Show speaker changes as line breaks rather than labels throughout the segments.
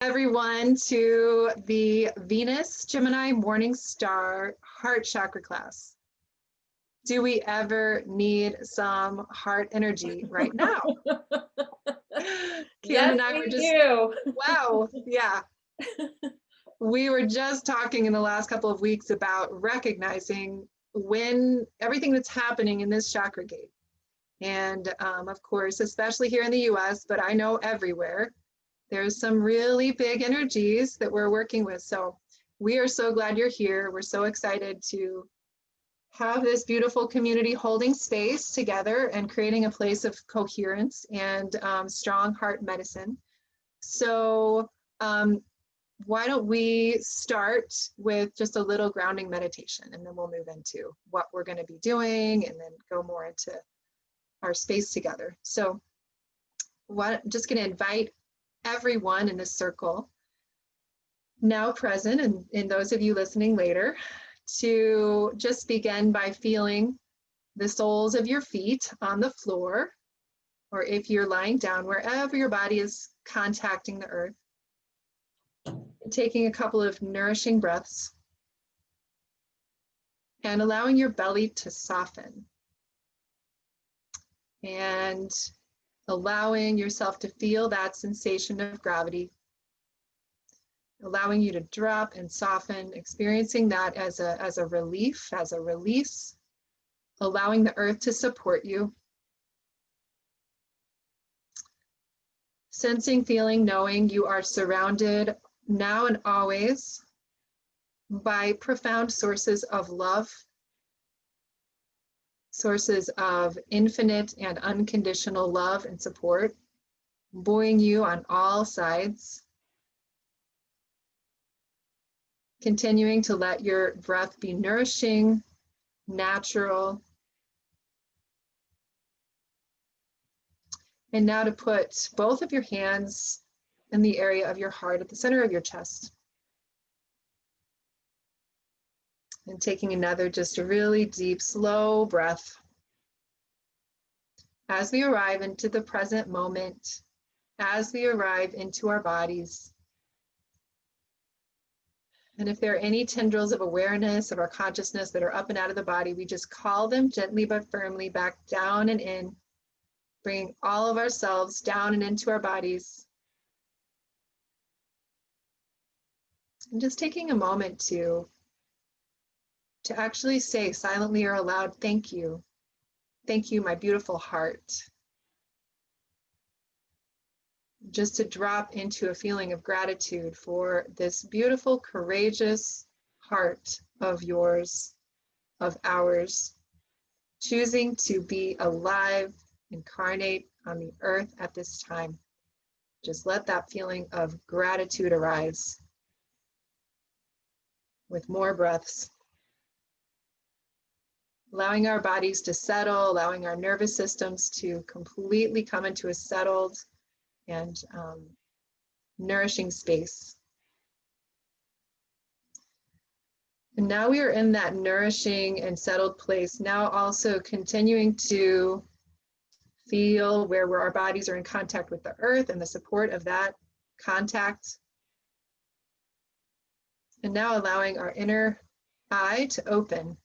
Everyone to the Venus Gemini Morning Star Heart Chakra class. Do we ever need some heart energy right now? Kim
Yes,
and I
we
were just,
do.
wow, yeah. We were just talking in the last couple of weeks about recognizing when everything that's happening in this chakra gate. And of course, especially here in the US, but I know everywhere, there's some really big energies that we're working with. So we are so glad you're here. We're so excited to have this beautiful community holding space together and creating a place of coherence and strong heart medicine. So why don't we start with just a little grounding meditation, and then we'll move into what we're going to be doing and then go more into our space together. So I'm just going to invite everyone in this circle now present, and those of you listening later, to just begin by feeling the soles of your feet on the floor, or if you're lying down, wherever your body is contacting the earth. Taking a couple of nourishing breaths and allowing your belly to soften and allowing yourself to feel that sensation of gravity, allowing you to drop and soften, experiencing that as a relief, as a release, allowing the earth to support you. Sensing, feeling, knowing you are surrounded now and always by profound sources of love, sources of infinite and unconditional love and support, buoying you on all sides. Continuing to let your breath be nourishing, natural. And now to put both of your hands in the area of your heart at the center of your chest. And taking another just a really deep, slow breath as we arrive into the present moment, as we arrive into our bodies. And if there are any tendrils of awareness of our consciousness that are up and out of the body, we just call them gently but firmly back down and in, bringing all of ourselves down and into our bodies. And just taking a moment to actually say silently or aloud, thank you. Thank you, my beautiful heart. Just to drop into a feeling of gratitude for this beautiful, courageous heart of yours, of ours, choosing to be alive, incarnate on the earth at this time. Just let that feeling of gratitude arise with more breaths. Allowing our bodies to settle, allowing our nervous systems to completely come into a settled and nourishing space. And now we are in that nourishing and settled place. Now also continuing to feel where our bodies are in contact with the earth and the support of that contact. And now allowing our inner eye to open.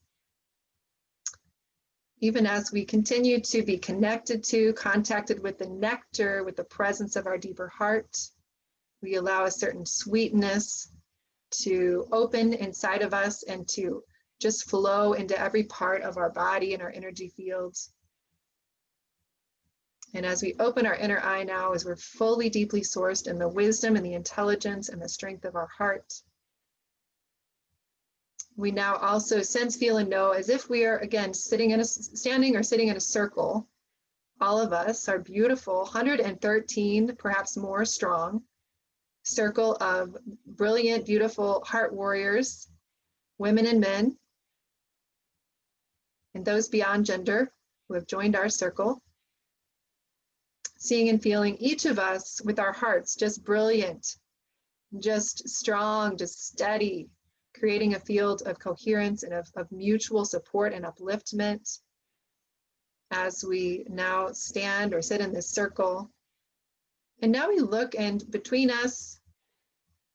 Even as we continue to be connected to, contacted with the nectar, with the presence of our deeper heart, we allow a certain sweetness to open inside of us and to just flow into every part of our body and our energy fields. And as we open our inner eye now, as we're fully deeply sourced in the wisdom and the intelligence and the strength of our heart, we now also sense, feel, and know as if we are, again, standing or sitting in a circle. All of us are beautiful, 113, perhaps more strong, circle of brilliant, beautiful heart warriors, women and men, and those beyond gender who have joined our circle. Seeing and feeling each of us with our hearts just brilliant, just strong, just steady, creating a field of coherence and of mutual support and upliftment as we now stand or sit in this circle. And now we look, and between us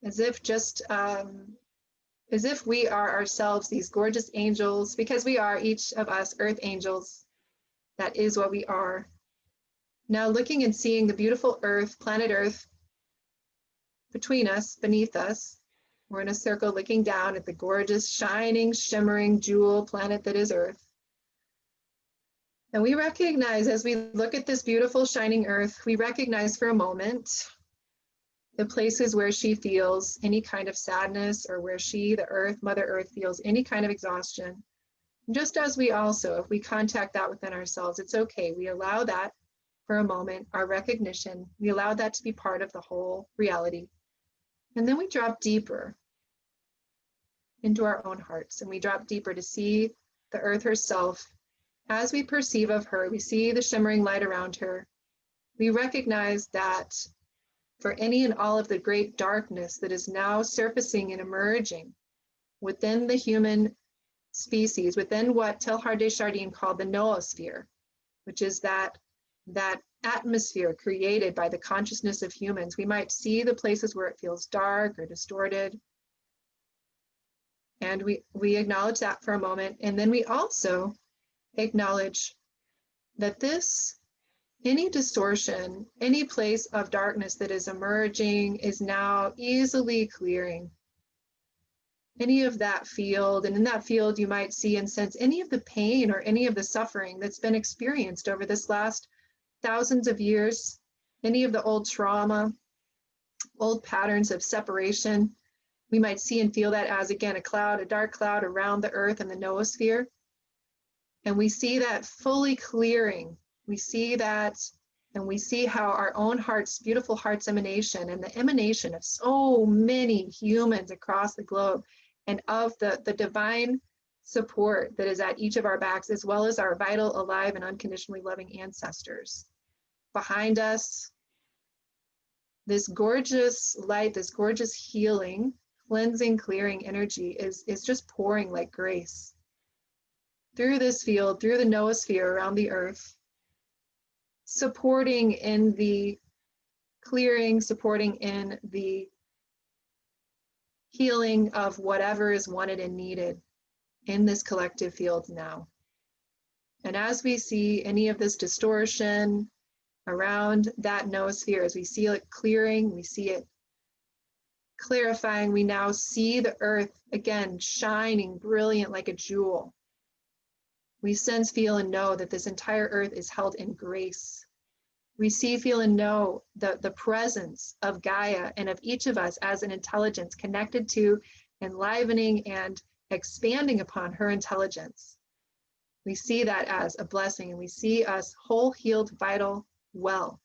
as if just as if we are ourselves these gorgeous angels, because we are, each of us, earth angels. That is what we are. Now looking and seeing the beautiful earth, planet Earth, between us, beneath us. We're in a circle looking down at the gorgeous, shining, shimmering jewel planet that is Earth. And we recognize, as we look at this beautiful, shining Earth, we recognize for a moment the places where she feels any kind of sadness, or where she, the Earth, Mother Earth, feels any kind of exhaustion. Just as we also, if we contact that within ourselves, it's okay. We allow that for a moment, our recognition, we allow that to be part of the whole reality. And then we drop deeper into our own hearts, and we drop deeper to see the Earth herself. As we perceive of her, we see the shimmering light around her. We recognize that for any and all of the great darkness that is now surfacing and emerging within the human species, within what Teilhard de Chardin called the noosphere, which is that atmosphere created by the consciousness of humans. We might see the places where it feels dark or distorted. And we acknowledge that for a moment. And then we also acknowledge that any distortion, any place of darkness that is emerging is now easily clearing. Any of that field, and in that field you might see and sense any of the pain or any of the suffering that's been experienced over this last thousands of years, any of the old trauma, old patterns of separation. We might see and feel that as, again, a dark cloud around the Earth and the noosphere. And we see that fully clearing. We see that, and we see how our own hearts, beautiful heart's emanation, and the emanation of so many humans across the globe, and of the divine support that is at each of our backs, as well as our vital, alive, and unconditionally loving ancestors. Behind us, this gorgeous light, this gorgeous healing, cleansing, clearing energy is just pouring like grace through this field, through the noosphere around the Earth, supporting in the clearing, supporting in the healing of whatever is wanted and needed in this collective field now. And as we see any of this distortion around that noosphere, as we see it clearing, we see it clarifying, we now see the Earth again shining brilliant like a jewel. We sense, feel, and know that this entire Earth is held in grace. We see, feel, and know the presence of Gaia and of each of us as an intelligence connected to, enlivening, and expanding upon her intelligence. We see that as a blessing, and we see us whole, healed, vital, well.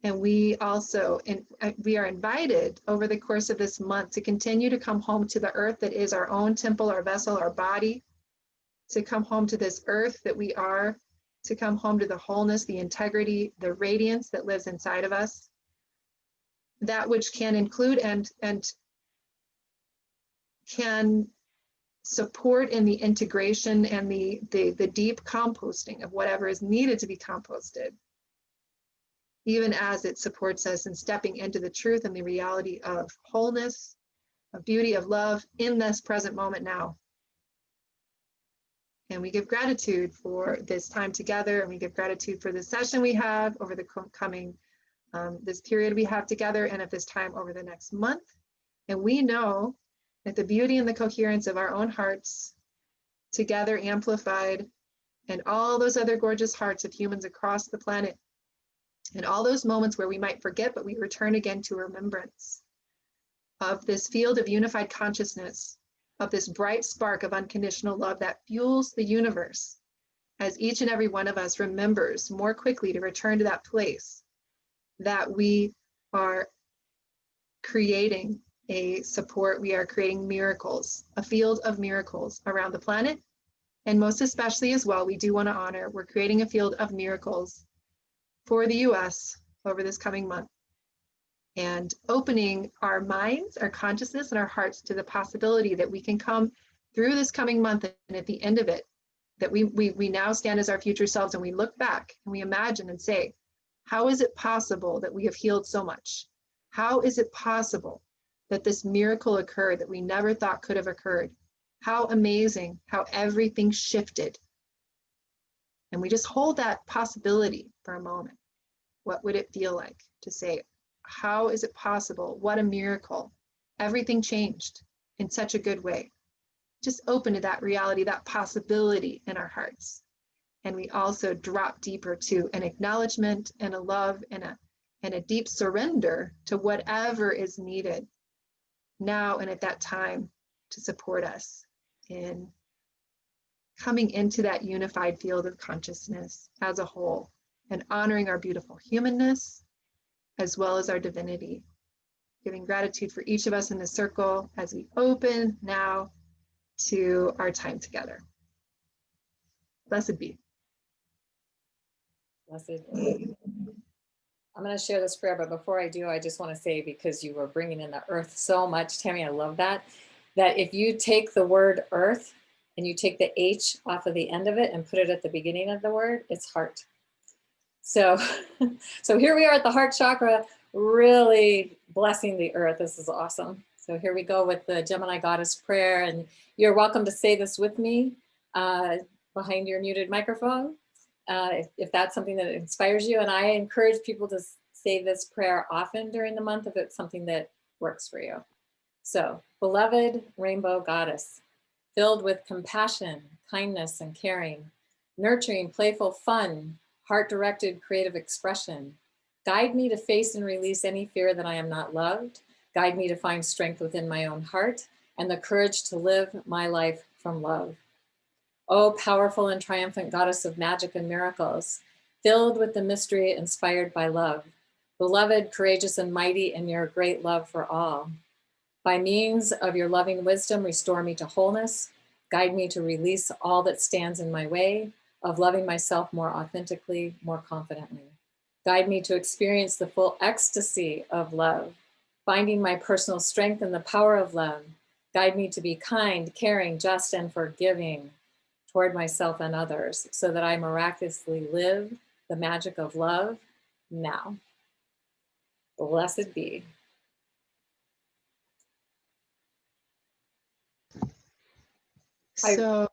And we also, we are invited over the course of this month to continue to come home to the Earth that is our own temple, our vessel, our body, to come home to this Earth that we are, to come home to the wholeness, the integrity, the radiance that lives inside of us, that which can include and can support in the integration and the deep composting of whatever is needed to be composted, even as it supports us in stepping into the truth and the reality of wholeness, of beauty, of love in this present moment now. And we give gratitude for this time together, and we give gratitude for the session we have over the coming, this period we have together, and at this time over the next month. And we know that the beauty and the coherence of our own hearts together amplified, and all those other gorgeous hearts of humans across the planet, and all those moments where we might forget, but we return again to remembrance of this field of unified consciousness, of this bright spark of unconditional love that fuels the universe, as each and every one of us remembers more quickly to return to that place, that we are creating a support, we are creating miracles, a field of miracles around the planet. And most especially as well, we do want to honor, we're creating a field of miracles for the US over this coming month, and opening our minds, our consciousness, and our hearts to the possibility that we can come through this coming month, and at the end of it, that we now stand as our future selves, and we look back and we imagine and say, how is it possible that we have healed so much? How is it possible that this miracle occurred that we never thought could have occurred? How amazing, how everything shifted. And we just hold that possibility for a moment. What would it feel like to say, how is it possible? What a miracle. Everything changed in such a good way. Just open to that reality, that possibility in our hearts. And we also drop deeper to an acknowledgement and a love and a deep surrender to whatever is needed now and at that time to support us in coming into that unified field of consciousness as a whole and honoring our beautiful humanness as well as our divinity. Giving gratitude for each of us in the circle as we open now to our time together. Blessed be.
Blessed be. I'm going to share this prayer, but before I do, I just want to say, because you were bringing in the earth so much, Tammy, I love that if you take the word earth and you take the H off of the end of it and put it at the beginning of the word, it's heart. So, so here we are at the heart chakra, really blessing the earth. This is awesome. So here we go with the Gemini goddess prayer, and you're welcome to say this with me behind your muted microphone. If that's something that inspires you. And I encourage people to say this prayer often during the month if it's something that works for you. So, beloved rainbow goddess, filled with compassion, kindness, and caring, nurturing, playful fun, heart-directed creative expression, guide me to face and release any fear that I am not loved, guide me to find strength within my own heart, and the courage to live my life from love. O powerful and triumphant goddess of magic and miracles, filled with the mystery inspired by love, beloved, courageous, and mighty in your great love for all. By means of your loving wisdom, restore me to wholeness, guide me to release all that stands in my way of loving myself more authentically, more confidently. Guide me to experience the full ecstasy of love, finding my personal strength in the power of love. Guide me to be kind, caring, just, and forgiving toward myself and others, so that I miraculously live the magic of love now. Blessed be.
So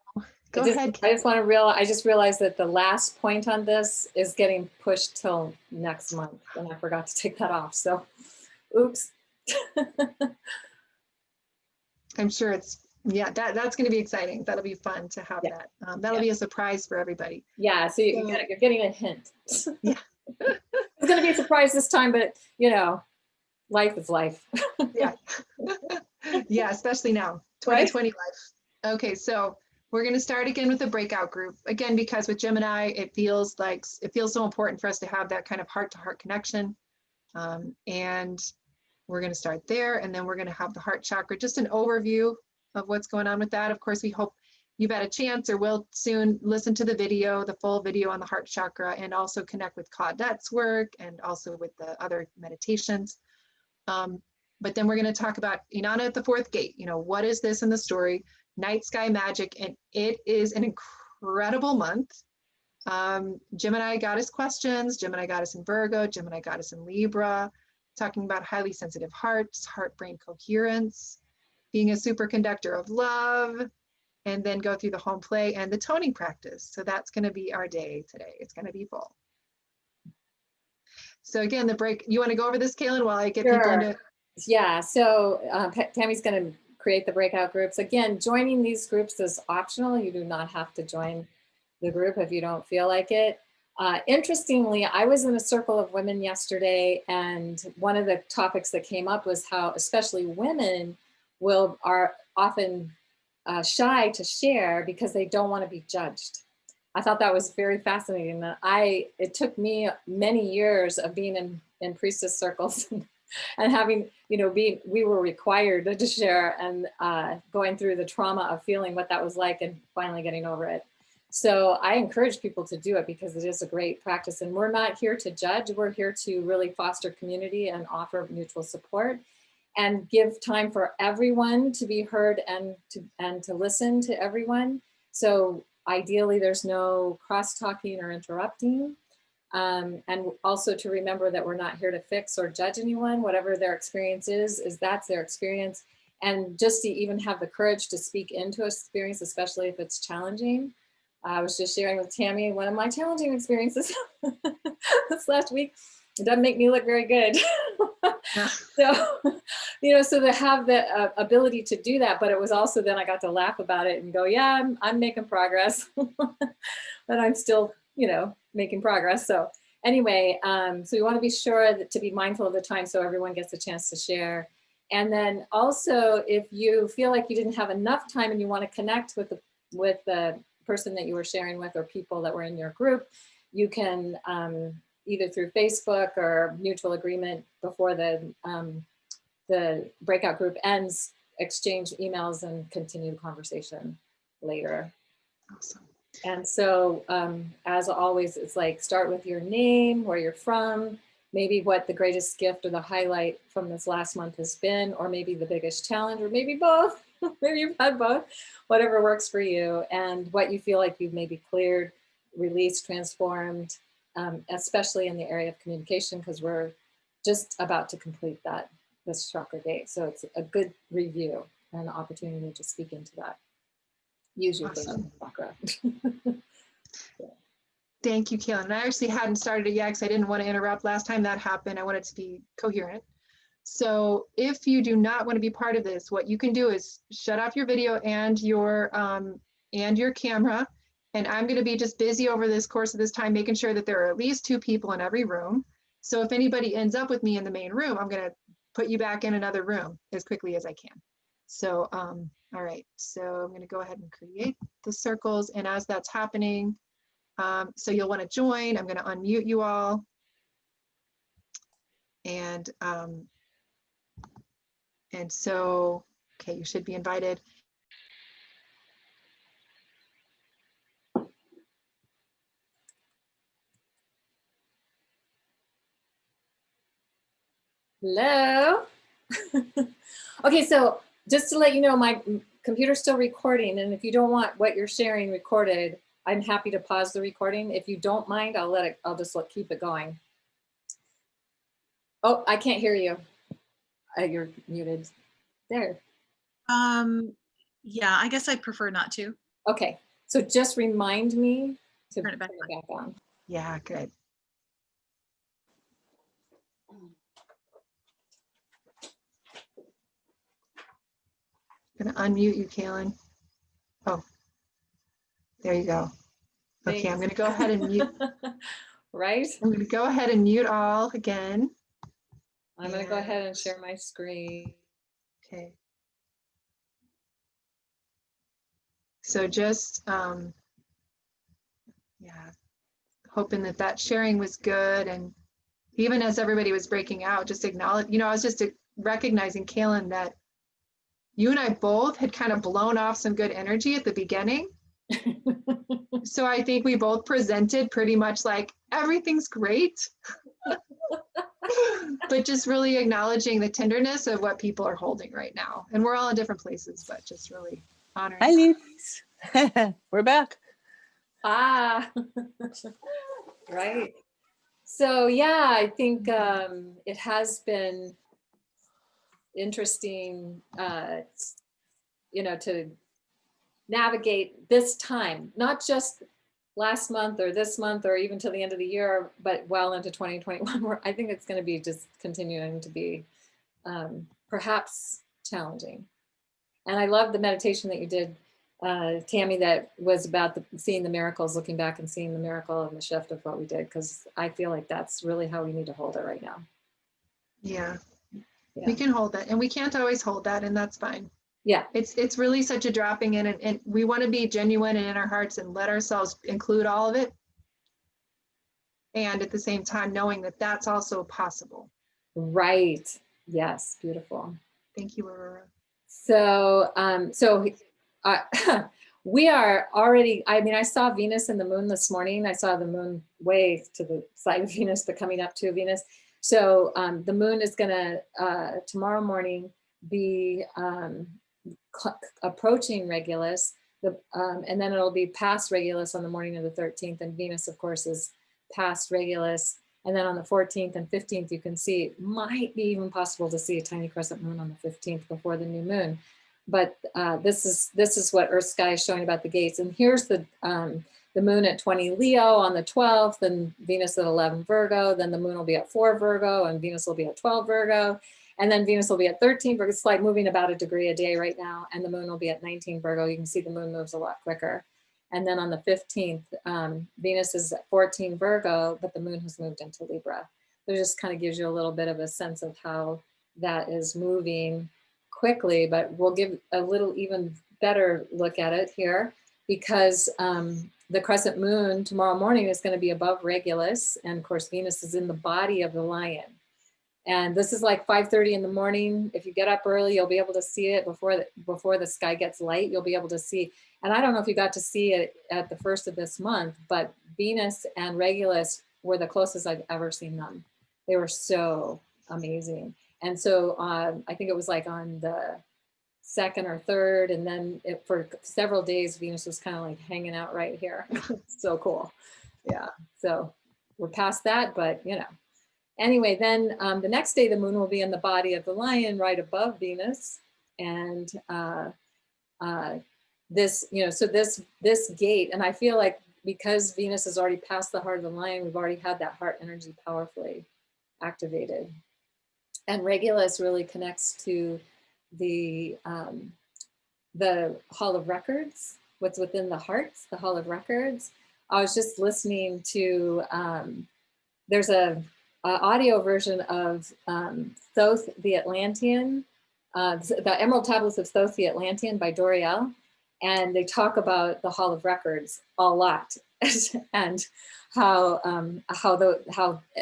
go ahead.
I just want to realize, I just realized that the last point on this is getting pushed till next month, and I forgot to take that off. So, oops.
I'm sure it's, yeah, that's going to be exciting. That'll be fun to have that. That'll be a surprise for everybody.
Yeah, so you're getting a hint.
Yeah.
It's going to be a surprise this time, but you know, life is life.
Yeah. Yeah, especially now, 2020 life. Okay, so we're going to start again with the breakout group. Again, because with Gemini, it feels so important for us to have that kind of heart-to-heart connection. And we're going to start there, and then we're going to have the heart chakra, just an overview of what's going on with that. Of course, we hope you've had a chance or will soon listen to the video, the full video on the heart chakra, and also connect with Claudette's work and also with the other meditations. But then we're going to talk about Inanna at the fourth gate. You know, what is this in the story? Night sky magic, and it is an incredible month. Gemini goddess questions, Gemini goddess in Virgo, Gemini goddess in Libra, talking about highly sensitive hearts, heart-brain coherence, being a superconductor of love, and then go through the home play and the toning practice. So that's going to be our day today. It's going to be full. So again, the break, you want to go over this, Kaylin, while I get people into?
Yeah, so Tammy's going to create the breakout groups. Again, joining these groups is optional. You do not have to join the group if you don't feel like it. Interestingly, I was in a circle of women yesterday, and one of the topics that came up was how especially women are often shy to share because they don't want to be judged. I thought that was very fascinating. It took me many years of being in priestess circles and having, you know, we were required to share, and going through the trauma of feeling what that was like and finally getting over it. So I encourage people to do it because it is a great practice, and we're not here to judge. We're here to really foster community and offer mutual support and give time for everyone to be heard and to listen to everyone. So ideally there's no cross-talking or interrupting. And also to remember that we're not here to fix or judge anyone. Whatever their experience is that's their experience. And just to even have the courage to speak into experience, especially if it's challenging. I was just sharing with Tammy one of my challenging experiences this last week. It doesn't make me look very good. So, so to have the ability to do that, but it was also then I got to laugh about it and go, yeah, I'm making progress, but I'm still, making progress. So anyway, so we want to be sure that to be mindful of the time so everyone gets a chance to share. And then also, if you feel like you didn't have enough time and you want to connect with the person that you were sharing with or people that were in your group, you can either through Facebook or mutual agreement before the breakout group ends, exchange emails and continue the conversation later.
Awesome.
And so as always, it's like start with your name, where you're from, maybe what the greatest gift or the highlight from this last month has been, or maybe the biggest challenge, or maybe both. Maybe you've had both, whatever works for you, and what you feel like you've maybe cleared, released, transformed, especially in the area of communication, because we're just about to complete this chakra gate. So it's a good review and an opportunity to speak into that. Use your
Awesome.
chakra.
Thank you, Kaylin. I actually hadn't started it yet because I didn't want to interrupt. Last time that happened, I wanted to be coherent. So if you do not want to be part of this, what you can do is shut off your video and your camera. And I'm going to be just busy over this course of this time, making sure that there are at least 2 people in every room. So if anybody ends up with me in the main room, I'm going to put you back in another room as quickly as I can. So, all right. So I'm going to go ahead and create the circles. And as that's happening, so you'll want to join. I'm going to unmute you all. And so, okay, you should be invited.
Hello. Okay, so just to let you know, my computer's still recording, and if you don't want what you're sharing recorded, I'm happy to pause the recording. If you don't mind, I'll just keep it going. Oh, I can't hear you. You're muted. There.
Yeah, I guess I'd prefer not to.
Okay, so just remind me to
Turn it back
on.
Yeah, good. I'm gonna unmute you, Kaylin. Oh, there you go. Okay,
Thanks.
I'm gonna go ahead and mute.
Right?
I'm gonna go ahead and mute all again.
I'm gonna go ahead and share my screen.
Okay. So just, yeah, hoping that sharing was good. And even as everybody was breaking out, just acknowledge, I was just recognizing, Kaylin, that you and I both had kind of blown off some good energy at the beginning. So I think we both presented pretty much like everything's great, but just really acknowledging the tenderness of what people are holding right now. And we're all in different places, but just really honoring.
Hi, ladies. We're back.
Ah, right. So yeah, I think it has been interesting, to navigate this time, not just last month or this month or even till the end of the year, but well into 2021, where I think it's going to be just continuing to be perhaps challenging. And I love the meditation that you did, Tammy, that was about seeing the miracles, looking back and seeing the miracle and the shift of what we did, because I feel like that's really how we need to hold it right now.
Yeah, we can hold that, and we can't always hold that, and that's fine.
Yeah,
it's really such a dropping in, and we want to be genuine and in our hearts and let ourselves include all of it, and at the same time knowing that that's also possible.
right. Yes, beautiful.
Thank you, Aurora.
So we are already, I saw Venus and the moon this morning. I saw the moon way to the side of Venus, but coming up to Venus. So the moon is gonna tomorrow morning be approaching Regulus, and then it'll be past Regulus on the morning of the 13th. And Venus, of course, is past Regulus. And then on the 14th and 15th, you can see, it might be even possible to see a tiny crescent moon on the 15th before the new moon. But this is what Earth sky is showing about the gates. And here's the moon at 20 Leo on the 12th, and Venus at 11 Virgo. Then the moon will be at 4 Virgo, and Venus will be at 12 Virgo. And then Venus will be at 13 Virgo. It's like moving about a degree a day right now. And the moon will be at 19 Virgo. You can see the moon moves a lot quicker. And then on the 15th, Venus is at 14 Virgo, but the moon has moved into Libra. So it just kind of gives you a little bit of a sense of how that is moving quickly, but we'll give a little even better look at it here, because the crescent moon tomorrow morning is going to be above Regulus. And of course, Venus is in the body of the lion. And this is like 5:30 in the morning. If you get up early, you'll be able to see it before the sky gets light. You'll be able to see, and I don't know if you got to see it at the first of this month, but Venus and Regulus were the closest I've ever seen them. They were so amazing. And so I think it was like on the 2nd or 3rd, and then for several days, Venus was kind of like hanging out right here. So cool. Yeah. So we're past that, but you know. Anyway, then the next day, the moon will be in the body of the lion right above Venus. And this, you know, so this gate, and I feel like because Venus is already past the heart of the lion, we've already had that heart energy powerfully activated. And Regulus really connects to the Hall of Records, what's within the hearts, the Hall of Records. I was just listening to, there's a audio version of Thoth the Atlantean, the Emerald Tablets of Thoth the Atlantean by Doriel. And they talk about the Hall of Records a lot and how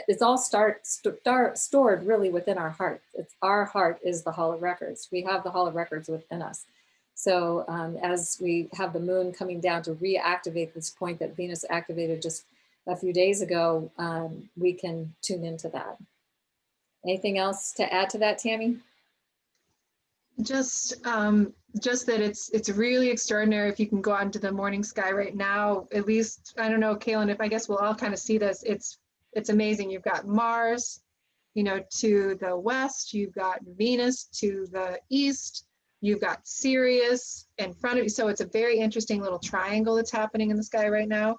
it's all stored really within our heart. It's our heart is the Hall of Records. We have the Hall of Records within us. So as we have the moon coming down to reactivate this point that Venus activated just a few days ago, we can tune into that. Anything else to add to that, Tammy?
Just that it's really extraordinary. If you can go out into the morning sky right now, at least, I don't know, Kaylin, if I guess we'll all kind of see this, it's amazing. You've got Mars, you know, to the west, you've got Venus to the east, you've got Sirius in front of you. So it's a very interesting little triangle that's happening in the sky right now.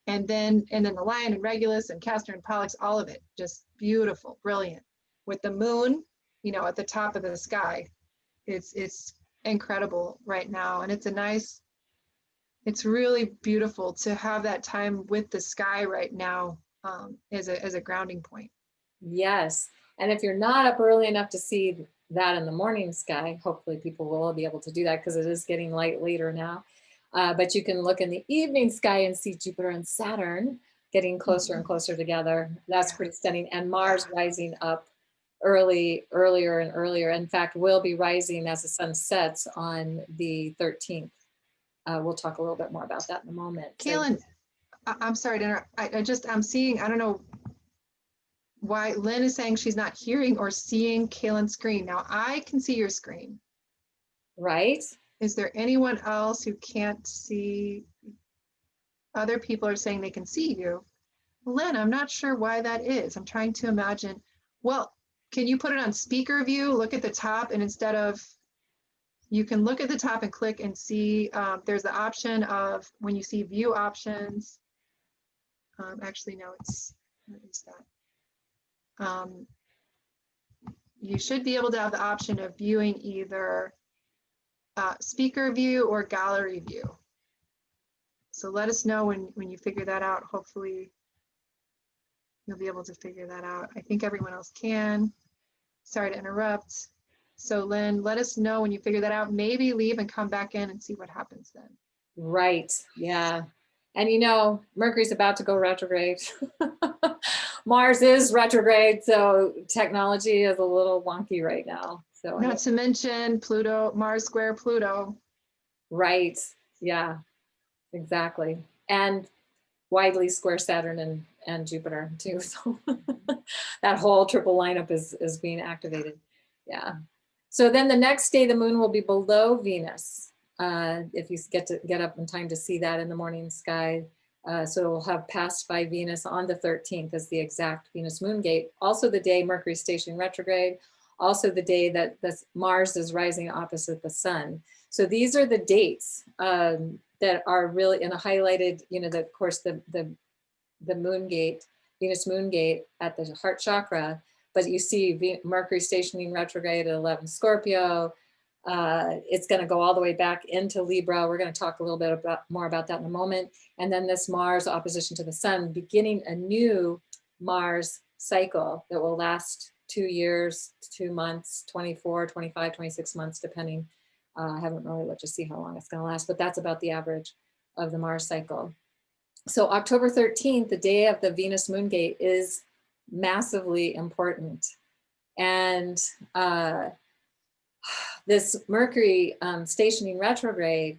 And then the Lion and Regulus and Castor and Pollux, all of it, just beautiful, brilliant. With the moon, you know, at the top of the sky. It's incredible right now. And it's really beautiful to have that time with the sky right now as a grounding point.
Yes. And if you're not up early enough to see that in the morning sky, hopefully people will be able to do that because it is getting light later now. But you can look in the evening sky and see Jupiter and Saturn getting closer and closer together. That's pretty stunning. And Mars rising up earlier and earlier. In fact, will be rising as the sun sets on the 13th. We'll talk a little bit more about that in a moment.
Kaylin, I'm sorry to interrupt. I'm seeing, I don't know why Lynn is saying she's not hearing or seeing Kaylin's screen. Now I can see your screen.
Right.
Is there anyone else who can't see? Other people are saying they can see you. Lynn, I'm not sure why that is. I'm trying to imagine. Well, can you put it on speaker view? Look at the top, and instead of, you can look at the top and click and see, there's the option of when you see view options. Actually, no, what is that? You should be able to have the option of viewing either speaker view or gallery view. So let us know when you figure that out. Hopefully you'll be able to figure that out. I think everyone else can. Sorry to interrupt. So Lynn, let us know when you figure that out. Maybe leave and come back in and see what happens then.
Right, yeah. And you know, Mercury's about to go retrograde. Mars is retrograde, so technology is a little wonky right now. So
not to mention Pluto, Mars square Pluto.
Right, yeah, exactly. And widely square Saturn and Jupiter too. So that whole triple lineup is being activated. Yeah. So then the next day, the moon will be below Venus. If you get up in time to see that in the morning sky, So it will have passed by Venus on the 13th as the exact Venus moon gate. Also the day Mercury is stationing retrograde. Also the day that Mars is rising opposite the sun. So these are the dates that are really in a highlighted, of course, the moon gate, Venus moon gate at the heart chakra. But you see Mercury stationing retrograde at 11 Scorpio. It's going to go all the way back into Libra. We're going to talk a little bit more about that in a moment. And then this Mars opposition to the sun, beginning a new Mars cycle that will last 2 years, 2 months, 24, 25, 26 months, depending. I haven't really looked to see how long it's going to last, but that's about the average of the Mars cycle. So October 13th, the day of the Venus moon gate, is massively important. And this Mercury stationing retrograde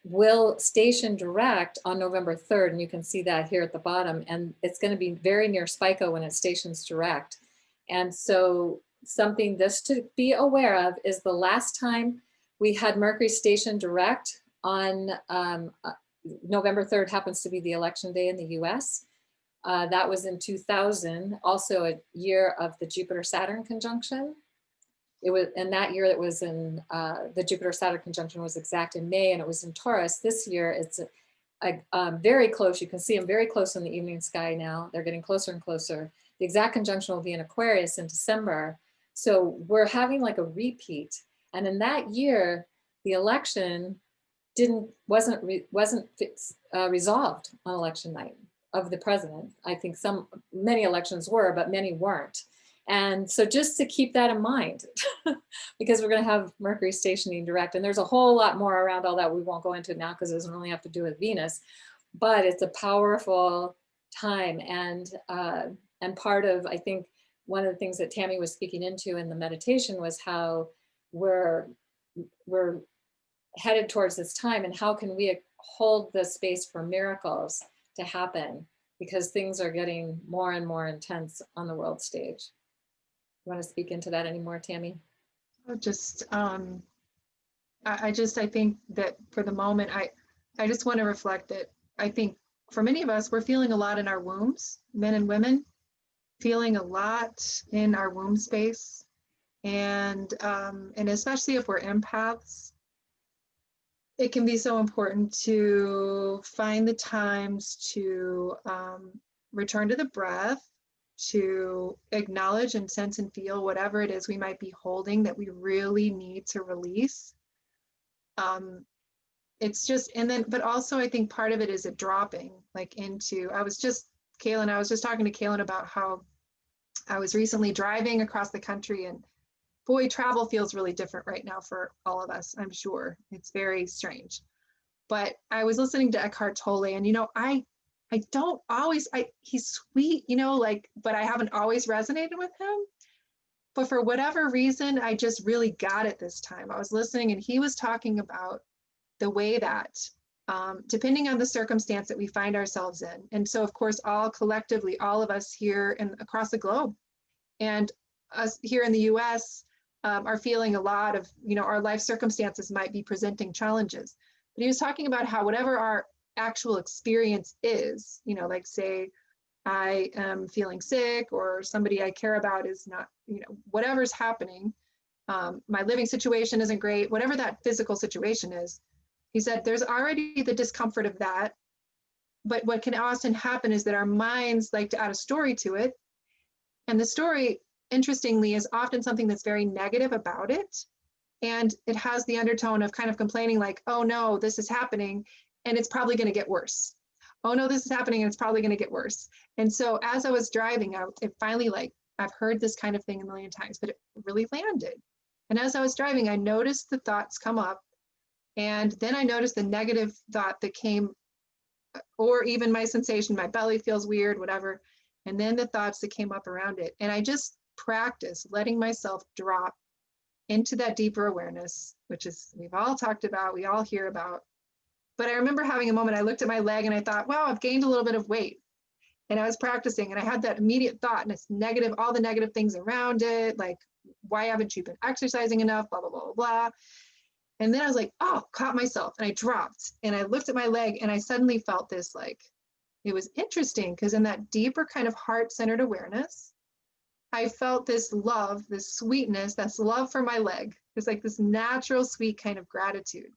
will station direct on November 3rd. And you can see that here at the bottom. And it's going to be very near Spica when it stations direct. And so something just to be aware of is the last time we had Mercury stationed direct on November 3rd happens to be the election day in the US. That was in 2000, also a year of the Jupiter-Saturn conjunction. It was, and that year it was in, the Jupiter-Saturn conjunction was exact in May, and it was in Taurus. This year it's very close. You can see them very close in the evening sky now. They're getting closer and closer. The exact conjunction will be in Aquarius in December. So we're having like a repeat. And in that year, the election wasn't resolved on election night of the president. I think many elections were, but many weren't. And so just to keep that in mind, because we're going to have Mercury stationing direct, and there's a whole lot more around all that we won't go into now because it doesn't really have to do with Venus, but it's a powerful time. And part of, I think, one of the things that Tammy was speaking into in the meditation was how we're headed towards this time, and how can we hold the space for miracles to happen, because things are getting more and more intense on the world stage. You want to speak into that anymore, Tammy?
Just, I think that for the moment, I just want to reflect that I think for many of us, we're feeling a lot in our wombs, men and women, feeling a lot in our womb space. And especially if we're empaths, it can be so important to find the times to return to the breath, to acknowledge and sense and feel whatever it is we might be holding that we really need to release. It's just, and then, but also I think part of it is it dropping like into, I was just talking to Kaylin about how I was recently driving across the country, and boy, travel feels really different right now for all of us, I'm sure. It's very strange. But I was listening to Eckhart Tolle, and I don't always, he's sweet, but I haven't always resonated with him. But for whatever reason, I just really got it this time. I was listening, and he was talking about the way that, depending on the circumstance that we find ourselves in. And so, of course, collectively, all of us here and across the globe, and us here in the US, are feeling a lot of, our life circumstances might be presenting challenges. But he was talking about how whatever our actual experience is, like say I am feeling sick, or somebody I care about is not, whatever's happening, my living situation isn't great, whatever that physical situation is, he said there's already the discomfort of that. But what can often happen is that our minds like to add a story to it. And the story, interestingly, is often something that's very negative about it. And it has the undertone of kind of complaining like, oh no, this is happening and it's probably going to get worse. Oh no, this is happening and it's probably going to get worse. And so as I was driving, it finally, I've heard this kind of thing a million times, but it really landed. And as I was driving, I noticed the thoughts come up, and then I noticed the negative thought that came, or even my sensation, my belly feels weird, whatever. And then the thoughts that came up around it. And I just practiced letting myself drop into that deeper awareness, which is, we've all talked about, we all hear about. But I remember having a moment, I looked at my leg and I thought, wow, I've gained a little bit of weight. And I was practicing, and I had that immediate thought, and it's negative, all the negative things around it, like, why haven't you been exercising enough, blah, blah, blah, blah, blah. And then I was like, oh, caught myself, and I dropped, and I looked at my leg, and I suddenly felt this, like, it was interesting because in that deeper kind of heart-centered awareness, I felt this love, this sweetness, that's love for my leg. It's like this natural, sweet kind of gratitude.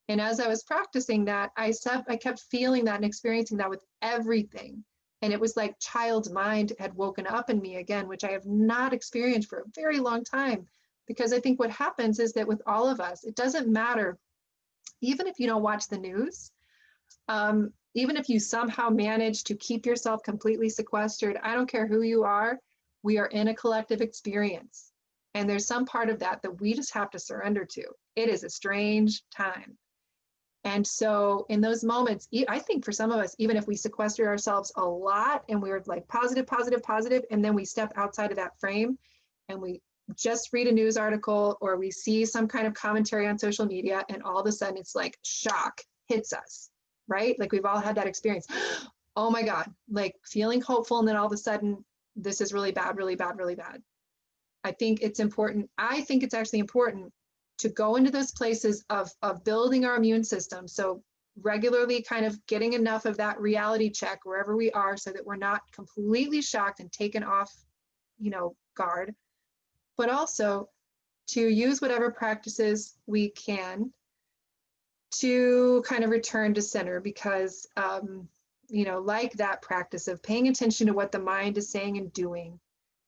And as I was practicing that, I kept feeling that and experiencing that with everything. And it was like child's mind had woken up in me again, which I have not experienced for a very long time. Because I think what happens is that with all of us, it doesn't matter, even if you don't watch the news, even if you somehow manage to keep yourself completely sequestered, I don't care who you are, we are in a collective experience. And there's some part of that that we just have to surrender to. It is a strange time. And so in those moments, I think for some of us, even if we sequester ourselves a lot and we're like positive, positive, positive, and then we step outside of that frame and we just read a news article or we see some kind of commentary on social media, and all of a sudden it's like shock hits us, right? Like we've all had that experience. Oh my God, like feeling hopeful, and then all of a sudden this is really bad, really bad, really bad. I think it's important. I think it's actually important to go into those places of building our immune system. So regularly kind of getting enough of that reality check wherever we are so that we're not completely shocked and taken off, guard, but also to use whatever practices we can to kind of return to center, because, like that practice of paying attention to what the mind is saying and doing.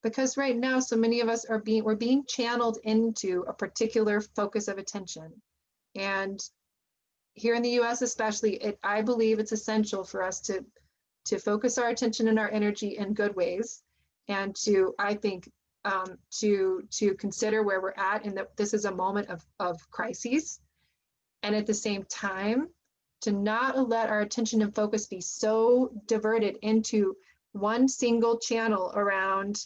Because right now, so many of us we're being channeled into a particular focus of attention. And here in the US especially, I believe it's essential for us to focus our attention and our energy in good ways, and to, I think, to consider where we're at, and that this is a moment of crises. And at the same time, to not let our attention and focus be so diverted into one single channel around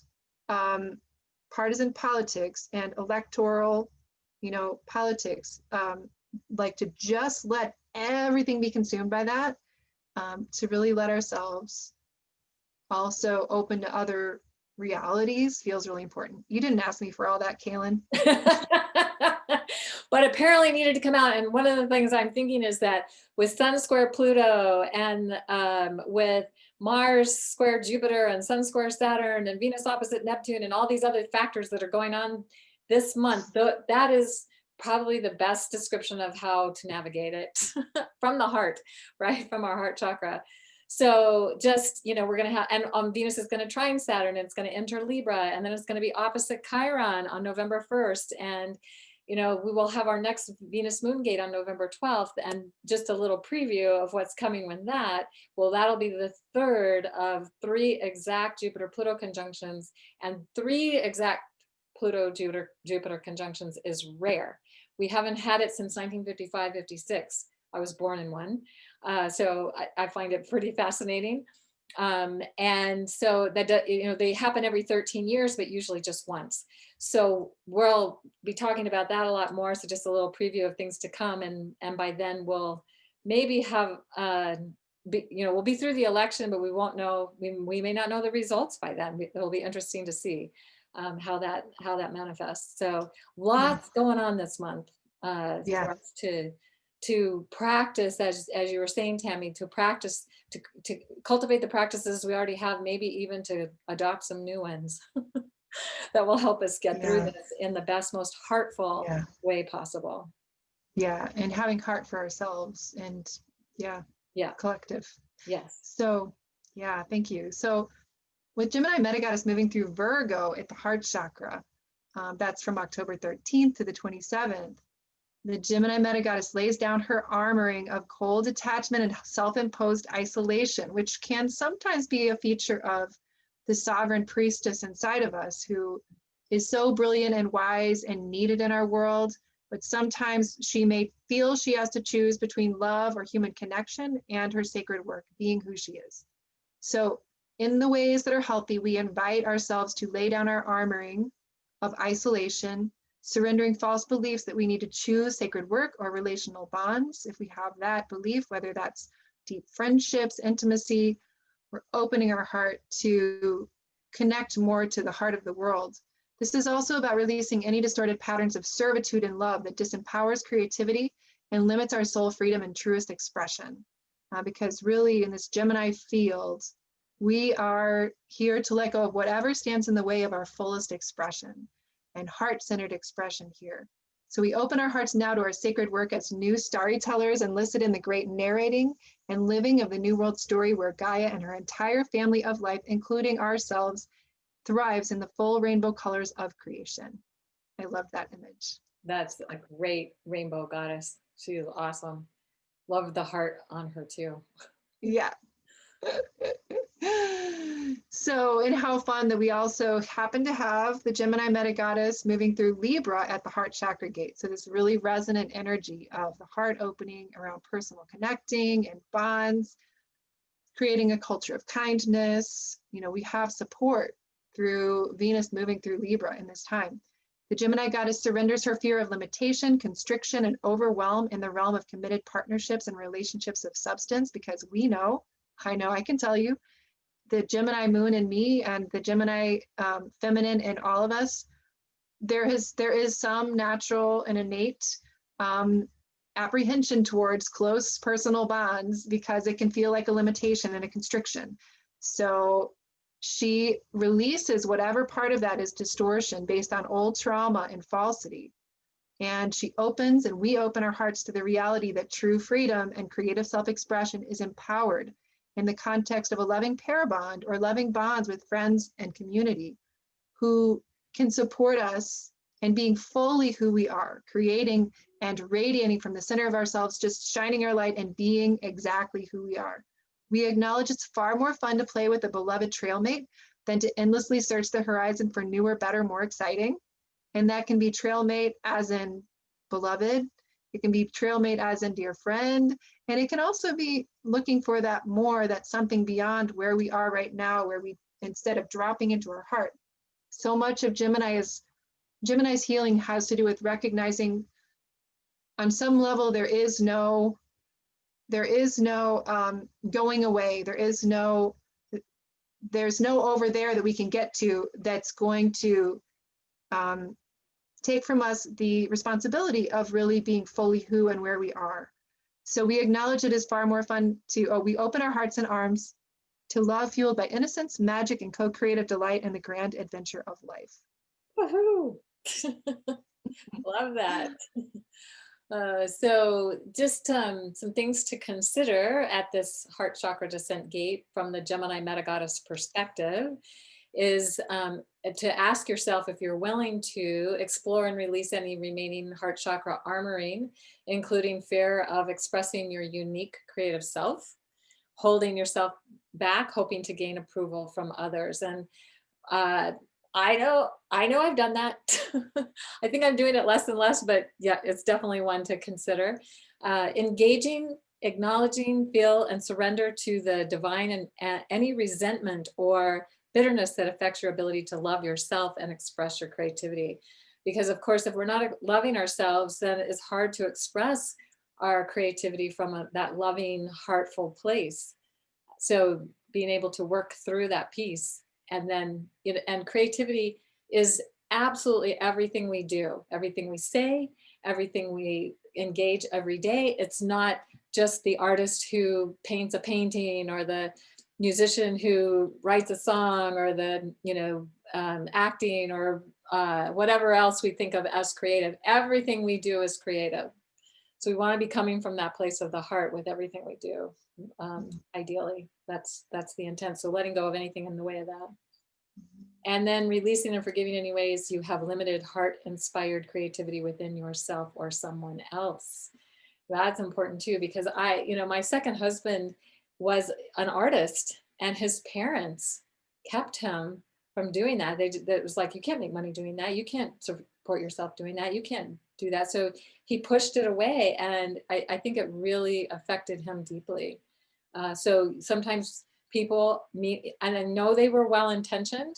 partisan politics and electoral, politics, like to just let everything be consumed by that, to really let ourselves also open to other realities feels really important. You didn't ask me for all that, Kaylin.
But apparently needed to come out. And one of the things I'm thinking is that with Sun square Pluto and with Mars square Jupiter and Sun square Saturn and Venus opposite Neptune and all these other factors that are going on this month, that is probably the best description of how to navigate it from the heart, right? From our heart chakra. So just, we're going to have, and Venus is going to trine Saturn, and it's going to enter Libra, and then it's going to be opposite Chiron on November 1st. And we will have our next Venus moon gate on November 12th, and just a little preview of what's coming with that. Well, that'll be the third of 3 exact Jupiter-Pluto conjunctions, and 3 exact Pluto-Jupiter conjunctions is rare. We haven't had it since 1955-56. I was born in one. So I find it pretty fascinating. And so that, they happen every 13 years, but usually just once. So we'll be talking about that a lot more. So just a little preview of things to come. And by then we'll maybe have, we'll be through the election, but we won't know, we may not know the results by then. It'll be interesting to see how that manifests. So lots going on this month for us to practice, as you were saying, Tammy, to practice, to cultivate the practices we already have, maybe even to adopt some new ones that will help us get through this in the best, most heartful way possible.
Yeah, and having heart for ourselves, and collective.
Yes.
So thank you. So with Gemini Metagoddess moving through Virgo at the heart chakra, that's from October 13th to the 27th. The Gemini Metagoddess lays down her armoring of cold attachment and self-imposed isolation, which can sometimes be a feature of the sovereign priestess inside of us, who is so brilliant and wise and needed in our world, but sometimes she may feel she has to choose between love or human connection and her sacred work, being who she is. So in the ways that are healthy, we invite ourselves to lay down our armoring of isolation, surrendering false beliefs that we need to choose sacred work or relational bonds. If we have that belief, whether that's deep friendships, intimacy, we're opening our heart to connect more to the heart of the world. This is also about releasing any distorted patterns of servitude and love that disempowers creativity and limits our soul freedom and truest expression. Because really in this Gemini field, we are here to let go of whatever stands in the way of our fullest expression and heart-centered expression here. So we open our hearts now to our sacred work as new storytellers enlisted in the great narrating and living of the New World story where Gaia and her entire family of life, including ourselves, thrives in the full rainbow colors of creation. I love that image.
That's a great rainbow goddess. She is awesome. Love the heart on her too.
Yeah. So, and how fun that we also happen to have the Gemini Meta Goddess moving through Libra at the heart chakra gate. So this really resonant energy of the heart opening around personal connecting and bonds, creating a culture of kindness. You know, we have support through Venus moving through Libra in this time. The Gemini goddess surrenders her fear of limitation, constriction, and overwhelm in the realm of committed partnerships and relationships of substance, because we know, I can tell you, the Gemini moon in me and the Gemini feminine in all of us, there is some natural and innate apprehension towards close personal bonds because it can feel like a limitation and a constriction. So she releases whatever part of that is distortion based on old trauma and falsity. And she opens and we open our hearts to the reality that true freedom and creative self-expression is empowered in the context of a loving pair bond or loving bonds with friends and community who can support us in being fully who we are, creating and radiating from the center of ourselves, just shining our light and being exactly who we are. We acknowledge it's far more fun to play with a beloved trailmate than to endlessly search the horizon for newer, better, more exciting. And that can be trailmate as in beloved. It can be trailmate as in dear friend. And it can also be looking for that more, that something beyond where we are right now, where we, instead of dropping into our heart. So much of Gemini's healing has to do with recognizing on some level there is no going away. There's no over there that we can get to that's going to take from us the responsibility of really being fully who and where we are. So we acknowledge it is far more fun to, we open our hearts and arms to love fueled by innocence, magic, and co-creative delight in the grand adventure of life.
Woohoo! Love that. So just some things to consider at this heart chakra descent gate from the Gemini Meta Goddess perspective is to ask yourself if you're willing to explore and release any remaining heart chakra armoring, including fear of expressing your unique creative self, holding yourself back, hoping to gain approval from others. And I know I've done that. I think I'm doing it less and less, but yeah, it's definitely one to consider. Engaging, acknowledging, feel, and surrender to the divine and any resentment or bitterness that affects your ability to love yourself and express your creativity. Because of course, if we're not loving ourselves, then it's hard to express our creativity from that loving, heartful place. So being able to work through that piece, and then, and creativity is absolutely everything we do, everything we say, everything we engage every day. It's not just the artist who paints a painting or the musician who writes a song or the, acting or whatever else we think of as creative. Everything we do is creative. So we want to be coming from that place of the heart with everything we do. Ideally, that's the intent. So letting go of anything in the way of that. And then releasing and forgiving any ways you have limited heart-inspired creativity within yourself or someone else. That's important too, because my second husband was an artist and his parents kept him from doing that. It was like, you can't make money doing that. You can't support yourself doing that. You can't do that. So he pushed it away. And I think it really affected him deeply. So sometimes people meet, and I know they were well-intentioned,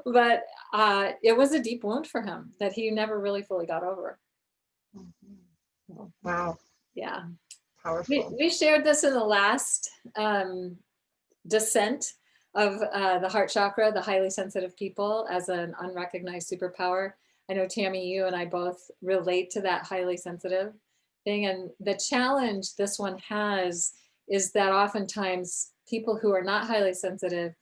but it was a deep wound for him that he never really fully got over.
Wow.
Yeah.
Powerful.
We shared this in the last descent of the heart chakra, the highly sensitive people, as an unrecognized superpower. I know, Tammy, you and I both relate to that highly sensitive thing. And the challenge this one has is that oftentimes people who are not highly sensitive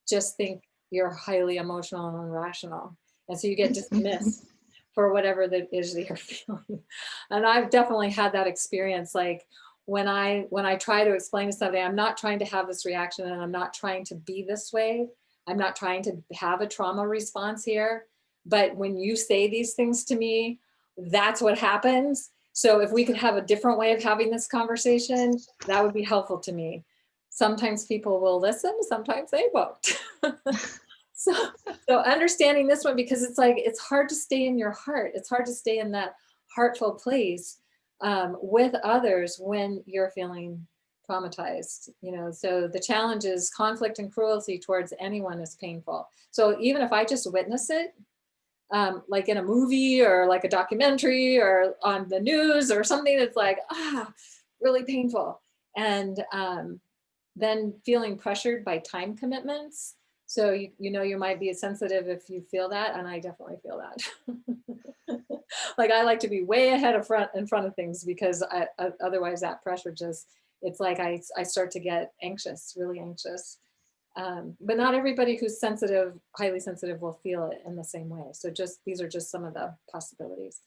just think you're highly emotional and irrational. And so you get dismissed for whatever that is that you're feeling. And I've definitely had that experience. Like when I try to explain to somebody, I'm not trying to have this reaction and I'm not trying to be this way. I'm not trying to have a trauma response here. But when you say these things to me, that's what happens. So if we could have a different way of having this conversation, that would be helpful to me. Sometimes people will listen, sometimes they won't. So understanding this one, because it's like, it's hard to stay in your heart. It's hard to stay in that heartful place with others when you're feeling traumatized, you know. So the challenge is conflict and cruelty towards anyone is painful. So even if I just witness it, like in a movie or like a documentary or on the news or something that's like, really painful. And then feeling pressured by time commitments. So, you know, you might be sensitive if you feel that. And I definitely feel that. Like I like to be way ahead of in front of things because otherwise that pressure just, it's like I start to get anxious, really anxious. But not everybody who's sensitive, highly sensitive, will feel it in the same way. So these are just some of the possibilities.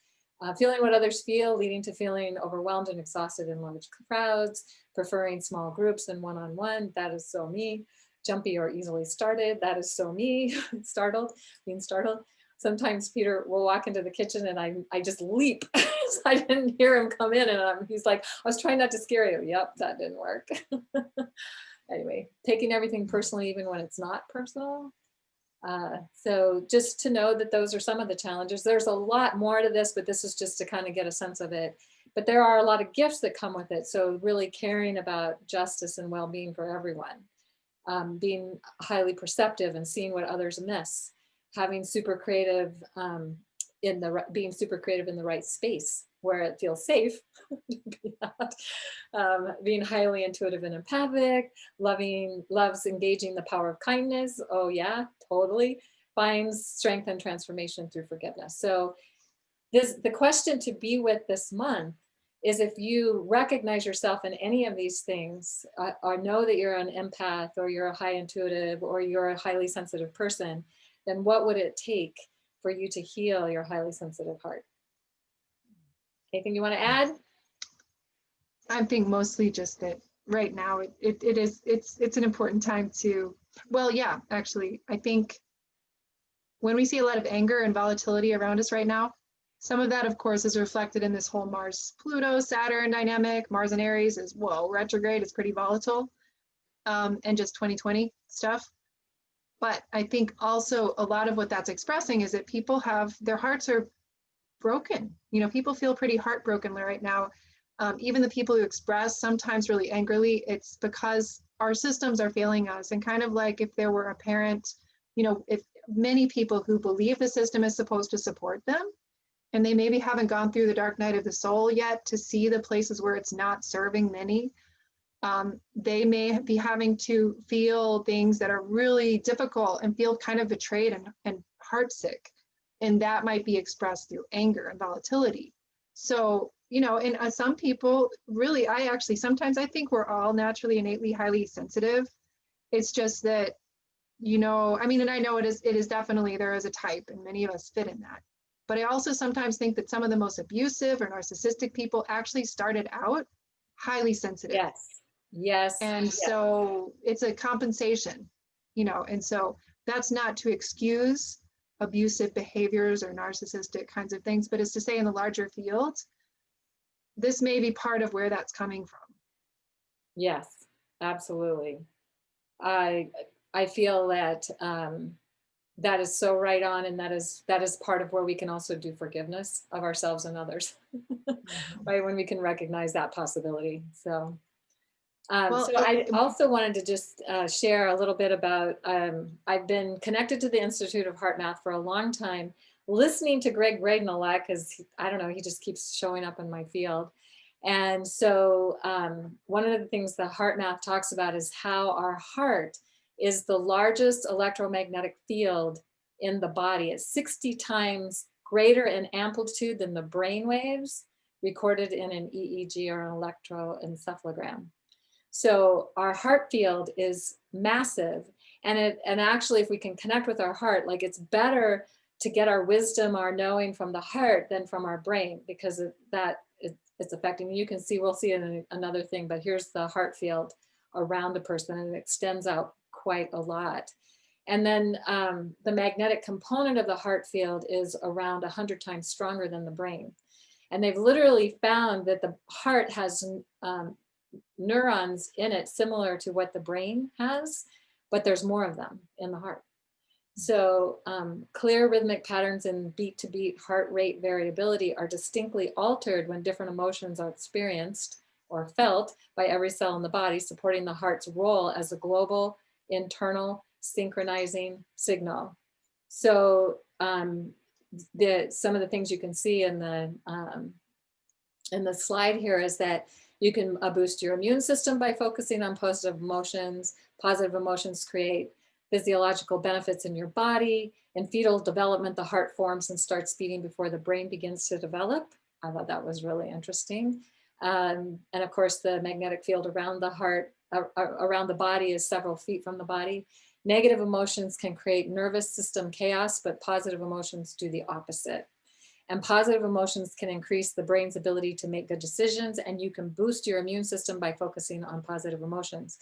Feeling what others feel, leading to feeling overwhelmed and exhausted in large crowds, preferring small groups and one-on-one, that is so me. Jumpy or easily started, that is so me. Being startled. Sometimes Peter will walk into the kitchen and I just leap. So I didn't hear him come in and he's like, I was trying not to scare you. Yep, that didn't work. Anyway, taking everything personally, even when it's not personal. So just to know that those are some of the challenges. There's a lot more to this, but this is just to kind of get a sense of it. But there are a lot of gifts that come with it. So really caring about justice and well-being for everyone, being highly perceptive and seeing what others miss, having super creative being super creative in the right space where it feels safe, being highly intuitive and empathic, loves engaging the power of kindness. Oh yeah, totally. Finds strength and transformation through forgiveness. So the question to be with this month is, if you recognize yourself in any of these things, or know that you're an empath or you're a high intuitive or you're a highly sensitive person, then what would it take for you to heal your highly sensitive heart? Anything you want to add?
I think mostly just that right now it's an important time to, well, yeah, actually, I think when we see a lot of anger and volatility around us right now, some of that, of course, is reflected in this whole Mars, Pluto, Saturn dynamic. Mars in Aries is, whoa, retrograde, it's pretty volatile, and just 2020 stuff. But I think also a lot of what that's expressing is that people have, their hearts are broken. You know, people feel pretty heartbroken right now. Even the people who express sometimes really angrily, it's because our systems are failing us. And kind of like if there were a parent, you know, if many people who believe the system is supposed to support them, and they maybe haven't gone through the dark night of the soul yet to see the places where it's not serving many, they may be having to feel things that are really difficult and feel kind of betrayed and heartsick. And that might be expressed through anger and volatility. So, you know, and some people really, sometimes I think we're all naturally, innately, highly sensitive. It's just that, you know, I mean, and I know it is definitely, there is a type and many of us fit in that. But I also sometimes think that some of the most abusive or narcissistic people actually started out highly sensitive.
Yes. Yes.
And
yes.
So it's a compensation, you know, and so that's not to excuse abusive behaviors or narcissistic kinds of things, but it's to say in the larger field, this may be part of where that's coming from.
Yes, absolutely. I feel that that is so right on, and that is part of where we can also do forgiveness of ourselves and others, right? When we can recognize that possibility. So, so I also wanted to just share a little bit about, I've been connected to the Institute of Heart Math for a long time, listening to Greg Braden a lot, because I don't know, he just keeps showing up in my field. And so one of the things the Heart Math talks about is how our heart is the largest electromagnetic field in the body. It's 60 times greater in amplitude than the brain waves recorded in an EEG or an electroencephalogram. So our heart field is massive. And actually, if we can connect with our heart, like it's better to get our wisdom, our knowing from the heart than from our brain, because it's affecting. You can see, we'll see it in another thing, but here's the heart field around the person, and it extends out quite a lot. And then the magnetic component of the heart field is around 100 times stronger than the brain. And they've literally found that the heart has neurons in it similar to what the brain has, but there's more of them in the heart. So clear rhythmic patterns and beat to beat heart rate variability are distinctly altered when different emotions are experienced or felt by every cell in the body, supporting the heart's role as a global internal synchronizing signal. So some of the things you can see in the slide here is that you can boost your immune system by focusing on positive emotions. Positive emotions create physiological benefits in your body. In fetal development, the heart forms and starts beating before the brain begins to develop. I thought that was really interesting. And of course, the magnetic field around the heart, around the body, is several feet from the body. Negative emotions can create nervous system chaos, but positive emotions do the opposite. And positive emotions can increase the brain's ability to make good decisions, and you can boost your immune system by focusing on positive emotions.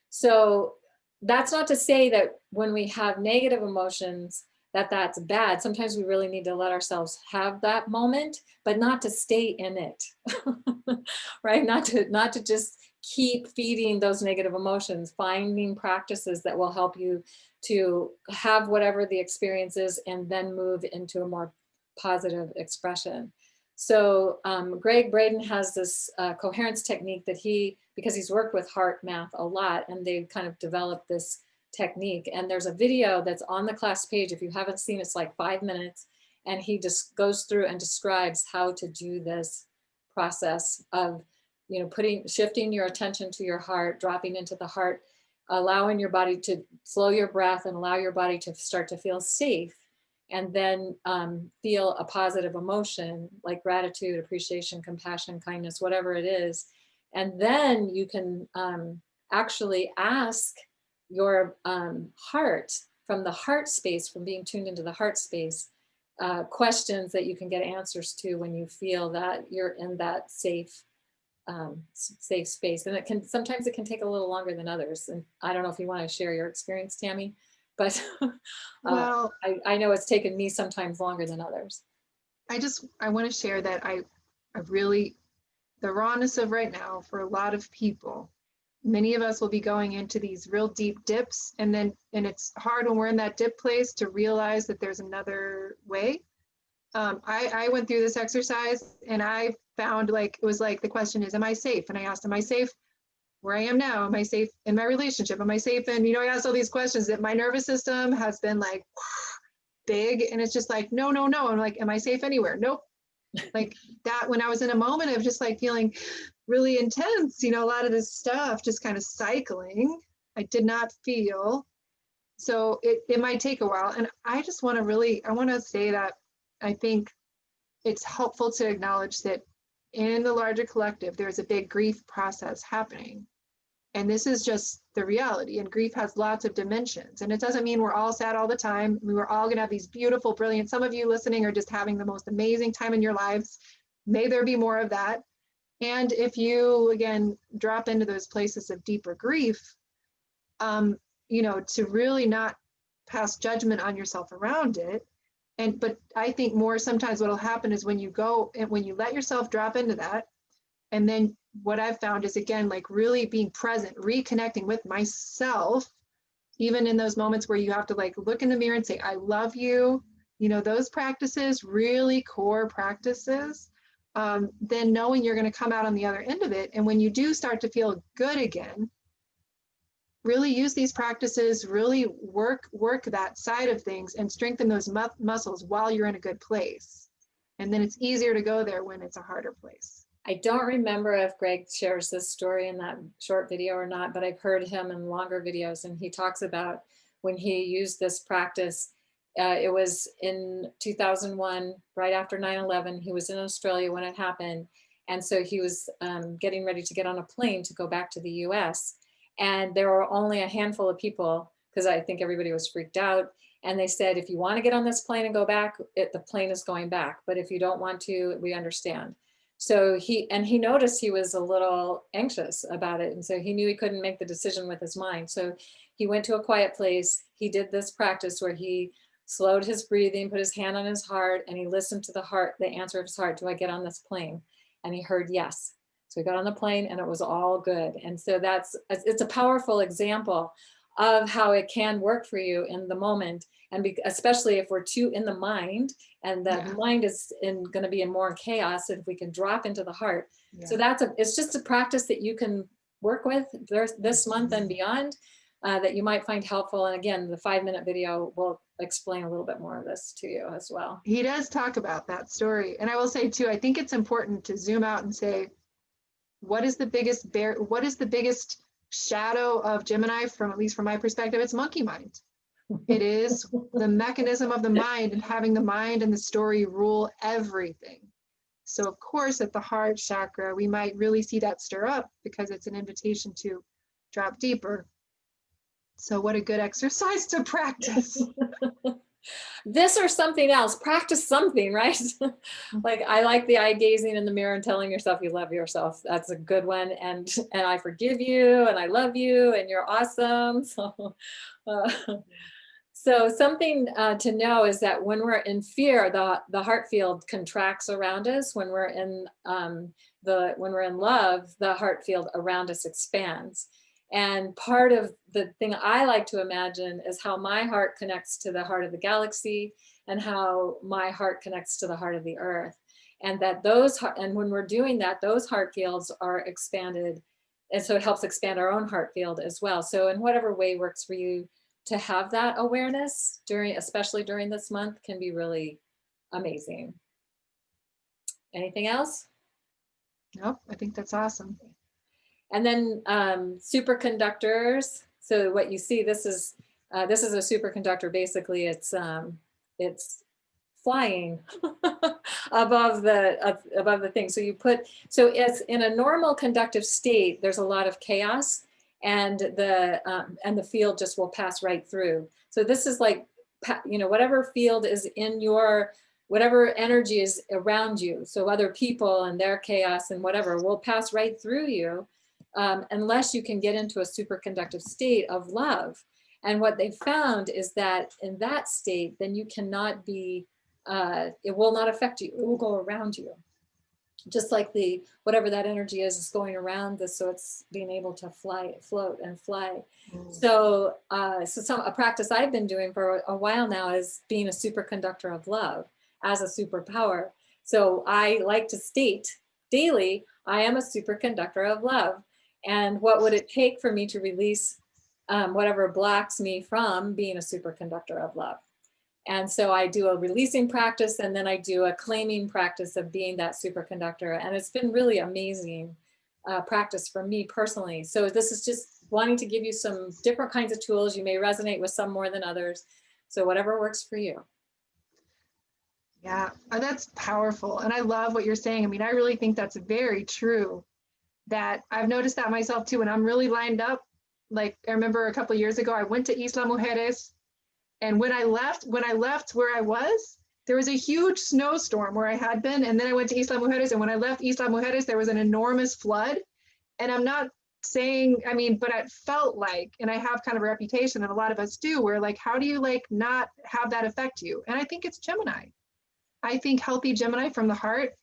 So that's not to say that when we have negative emotions, that's bad. Sometimes we really need to let ourselves have that moment, but not to stay in it, right? Not to just keep feeding those negative emotions, finding practices that will help you to have whatever the experience is and then move into a more positive expression. So Greg Braden has this coherence technique that because he's worked with heart math a lot, and they've kind of developed this technique. And there's a video that's on the class page. If you haven't seen, it's like 5 minutes. And he just goes through and describes how to do this process of, shifting your attention to your heart, dropping into the heart, allowing your body to slow your breath and allow your body to start to feel safe. And then feel a positive emotion like gratitude, appreciation, compassion, kindness, whatever it is. And then you can actually ask your heart, from the heart space, from being tuned into the heart space, questions that you can get answers to when you feel that you're in that safe space. And sometimes it can take a little longer than others. And I don't know if you want to share your experience, Tammy, but
Well,
I know it's taken me sometimes longer than others.
I want to share that I really, the rawness of right now for a lot of people, many of us will be going into these real deep dips, and it's hard when we're in that dip place to realize that there's another way. I went through this exercise, and I found it was like, the question is, am I safe? And I asked, am I safe where I am now? Am I safe in my relationship? Am I safe in, I asked all these questions that my nervous system has been like big, and it's just like, no. I'm like, am I safe anywhere? Nope. Like that, when I was in a moment of just like feeling really intense, a lot of this stuff just kind of cycling, I did not feel. So it might take a while. And I just want to say that I think it's helpful to acknowledge that in the larger collective, there's a big grief process happening. And this is just the reality. And grief has lots of dimensions. And it doesn't mean we're all sad all the time. We were all going to have these beautiful, brilliant, some of you listening are just having the most amazing time in your lives. May there be more of that. And if you, again, drop into those places of deeper grief, to really not pass judgment on yourself around it. But I think more sometimes what'll happen is when you go and when you let yourself drop into that, and then what I've found is, again, like really being present, reconnecting with myself, even in those moments where you have to like look in the mirror and say, I love you, those practices, really core practices, then knowing you're going to come out on the other end of it. And when you do start to feel good again, really use these practices, really work that side of things and strengthen those muscles while you're in a good place. And then it's easier to go there when it's a harder place.
I don't remember if Greg shares this story in that short video or not, but I've heard him in longer videos, and he talks about when he used this practice. It was in 2001, right after 9/11. He was in Australia when it happened. And so he was getting ready to get on a plane to go back to the US. And there were only a handful of people, because I think everybody was freaked out. And they said, if you want to get on this plane and go back, the plane is going back. But if you don't want to, we understand. So he noticed he was a little anxious about it. And so he knew he couldn't make the decision with his mind. So he went to a quiet place. He did this practice where he slowed his breathing, put his hand on his heart, and he listened to the heart, the answer of his heart. Do I get on this plane? And he heard yes. So he got on the plane and it was all good. And so it's a powerful example of how it can work for you in the moment. And especially if we're too in the mind, and the mind is going to be in more chaos, if we can drop into the heart. Yeah. So it's just a practice that you can work with this month and beyond, that you might find helpful. And again, the 5-minute video will explain a little bit more of this to you as well.
He does talk about that story. And I will say too, I think it's important to zoom out and say, what is the biggest shadow of Gemini, at least from my perspective? It's monkey mind. It is the mechanism of the mind, and having the mind and the story rule everything. So of course, at the heart chakra, we might really see that stir up, because it's an invitation to drop deeper. So what a good exercise to practice.
This or something else, practice something, right? Like, I like the eye gazing in the mirror and telling yourself you love yourself. That's a good one. And I forgive you, and I love you, and you're awesome. So something to know is that when we're in fear, the heart field contracts around us. When we're in love, the heart field around us expands. And part of the thing I like to imagine is how my heart connects to the heart of the galaxy, and how my heart connects to the heart of the earth. And and when we're doing that, those heart fields are expanded. And so it helps expand our own heart field as well. So in whatever way works for you to have that awareness especially during this month, can be really amazing. Anything else?
Nope, I think that's awesome.
And then superconductors. So what you see, this is a superconductor. Basically, it's flying above the thing. So it's in a normal conductive state. There's a lot of chaos, and the field just will pass right through. So this is like, whatever field is in whatever energy is around you. So other people and their chaos and whatever will pass right through you. Unless you can get into a superconductive state of love. And what they found is that in that state, then you cannot be, it will not affect you. It will go around you. Just like whatever that energy is going around this, so it's being able to float and fly. So a practice I've been doing for a while now is being a superconductor of love as a superpower. So I like to state daily, I am a superconductor of love. And what would it take for me to release whatever blocks me from being a superconductor of love? And so I do a releasing practice, and then I do a claiming practice of being that superconductor. And it's been really amazing practice for me personally. So this is just wanting to give you some different kinds of tools. You may resonate with some more than others. So whatever works for you.
Yeah, that's powerful. And I love what you're saying. I mean, I really think that's very true. That I've noticed that myself too, when I'm really lined up. Like, I remember a couple of years ago, I went to Isla Mujeres, and when I left where I was, there was a huge snowstorm where I had been, and then I went to Isla Mujeres, and when I left Isla Mujeres, there was an enormous flood. And I'm not saying, I mean, but it felt like, and I have kind of a reputation, and a lot of us do, where like, how do you like not have that affect you? And I think it's Gemini. I think healthy Gemini from the heart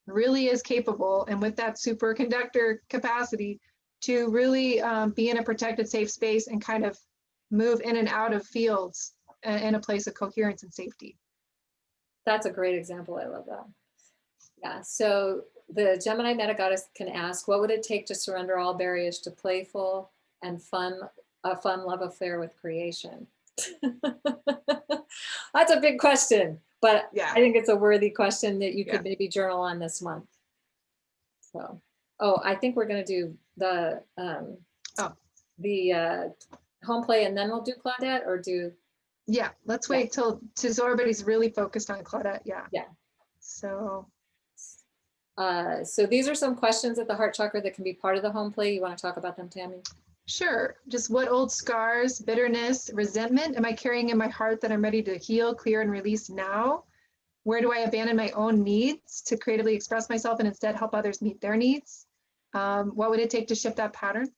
really is capable, and with that superconductor capacity, to really be in a protected, safe space and kind of move in and out of fields in a place of coherence and safety.
That's a great example. I love that. Yeah. So the Gemini Meta Goddess can ask, what would it take to surrender all barriers to playful and fun love affair with creation? That's a big question, but yeah, I think it's a worthy question that you could maybe journal on this month. So, oh, I think we're going to do the home play and then we'll do Claudette, or do.
Yeah, let's wait till so everybody's really focused on Claudette. Yeah.
Yeah.
So
these are some questions at the heart chakra that can be part of the home play. You want to talk about them, Tammy?
sure. Just what old scars, bitterness, resentment am I carrying in my heart that I'm ready to heal, clear, and release now? Where do I abandon my own needs to creatively express myself and instead help others meet their needs? What would it take to shift that pattern?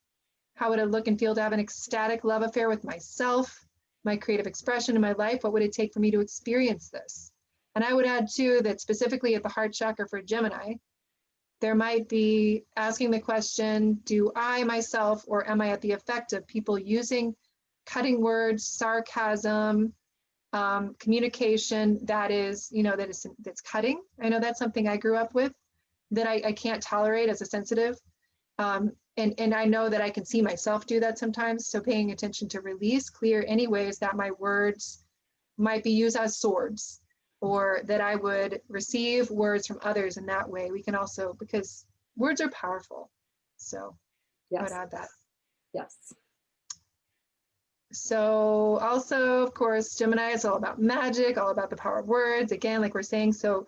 How would it look and feel to have an ecstatic love affair with myself, my creative expression in my life? What would it take for me to experience this? And I would add too that specifically at the heart chakra for Gemini, there might be asking the question, do I myself, or am I at the effect of people using cutting words, sarcasm, communication that is, that's cutting? I know that's something I grew up with that I can't tolerate as a sensitive. And I know that I can see myself do that sometimes. So paying attention to release, clear any ways that my words might be used as swords, or that I would receive words from others in that way. We can also, because words are powerful. So I would add that.
Yes.
So also, of course, Gemini is all about magic, all about the power of words. Again, like we're saying, so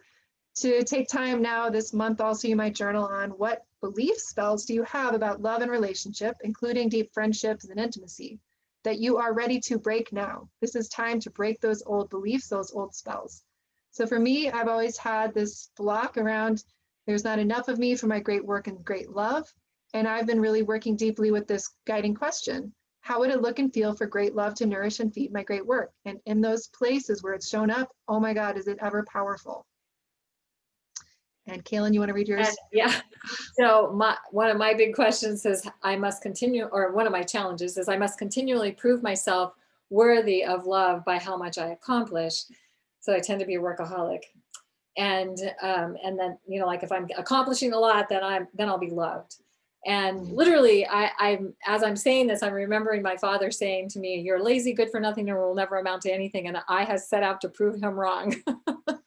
to take time now this month, also you might journal on what belief spells do you have about love and relationship, including deep friendships and intimacy, that you are ready to break now. This is time to break those old beliefs, those old spells. So for me, I've always had this block around there's not enough of me for my great work and great love. And I've been really working deeply with this guiding question. How would it look and feel for great love to nourish and feed my great work? And in those places where it's shown up, oh my God, is it ever powerful? And Kaylin, you want to read yours?
Yeah. So one of my big questions is I must continue, or one of my challenges is I must continually prove myself worthy of love by how much I accomplish. So I tend to be a workaholic. And then, like if I'm accomplishing a lot, then I'll be loved. And literally, as I'm saying this, I'm remembering my father saying to me, "You're lazy, good for nothing, and will never amount to anything." And I have set out to prove him wrong.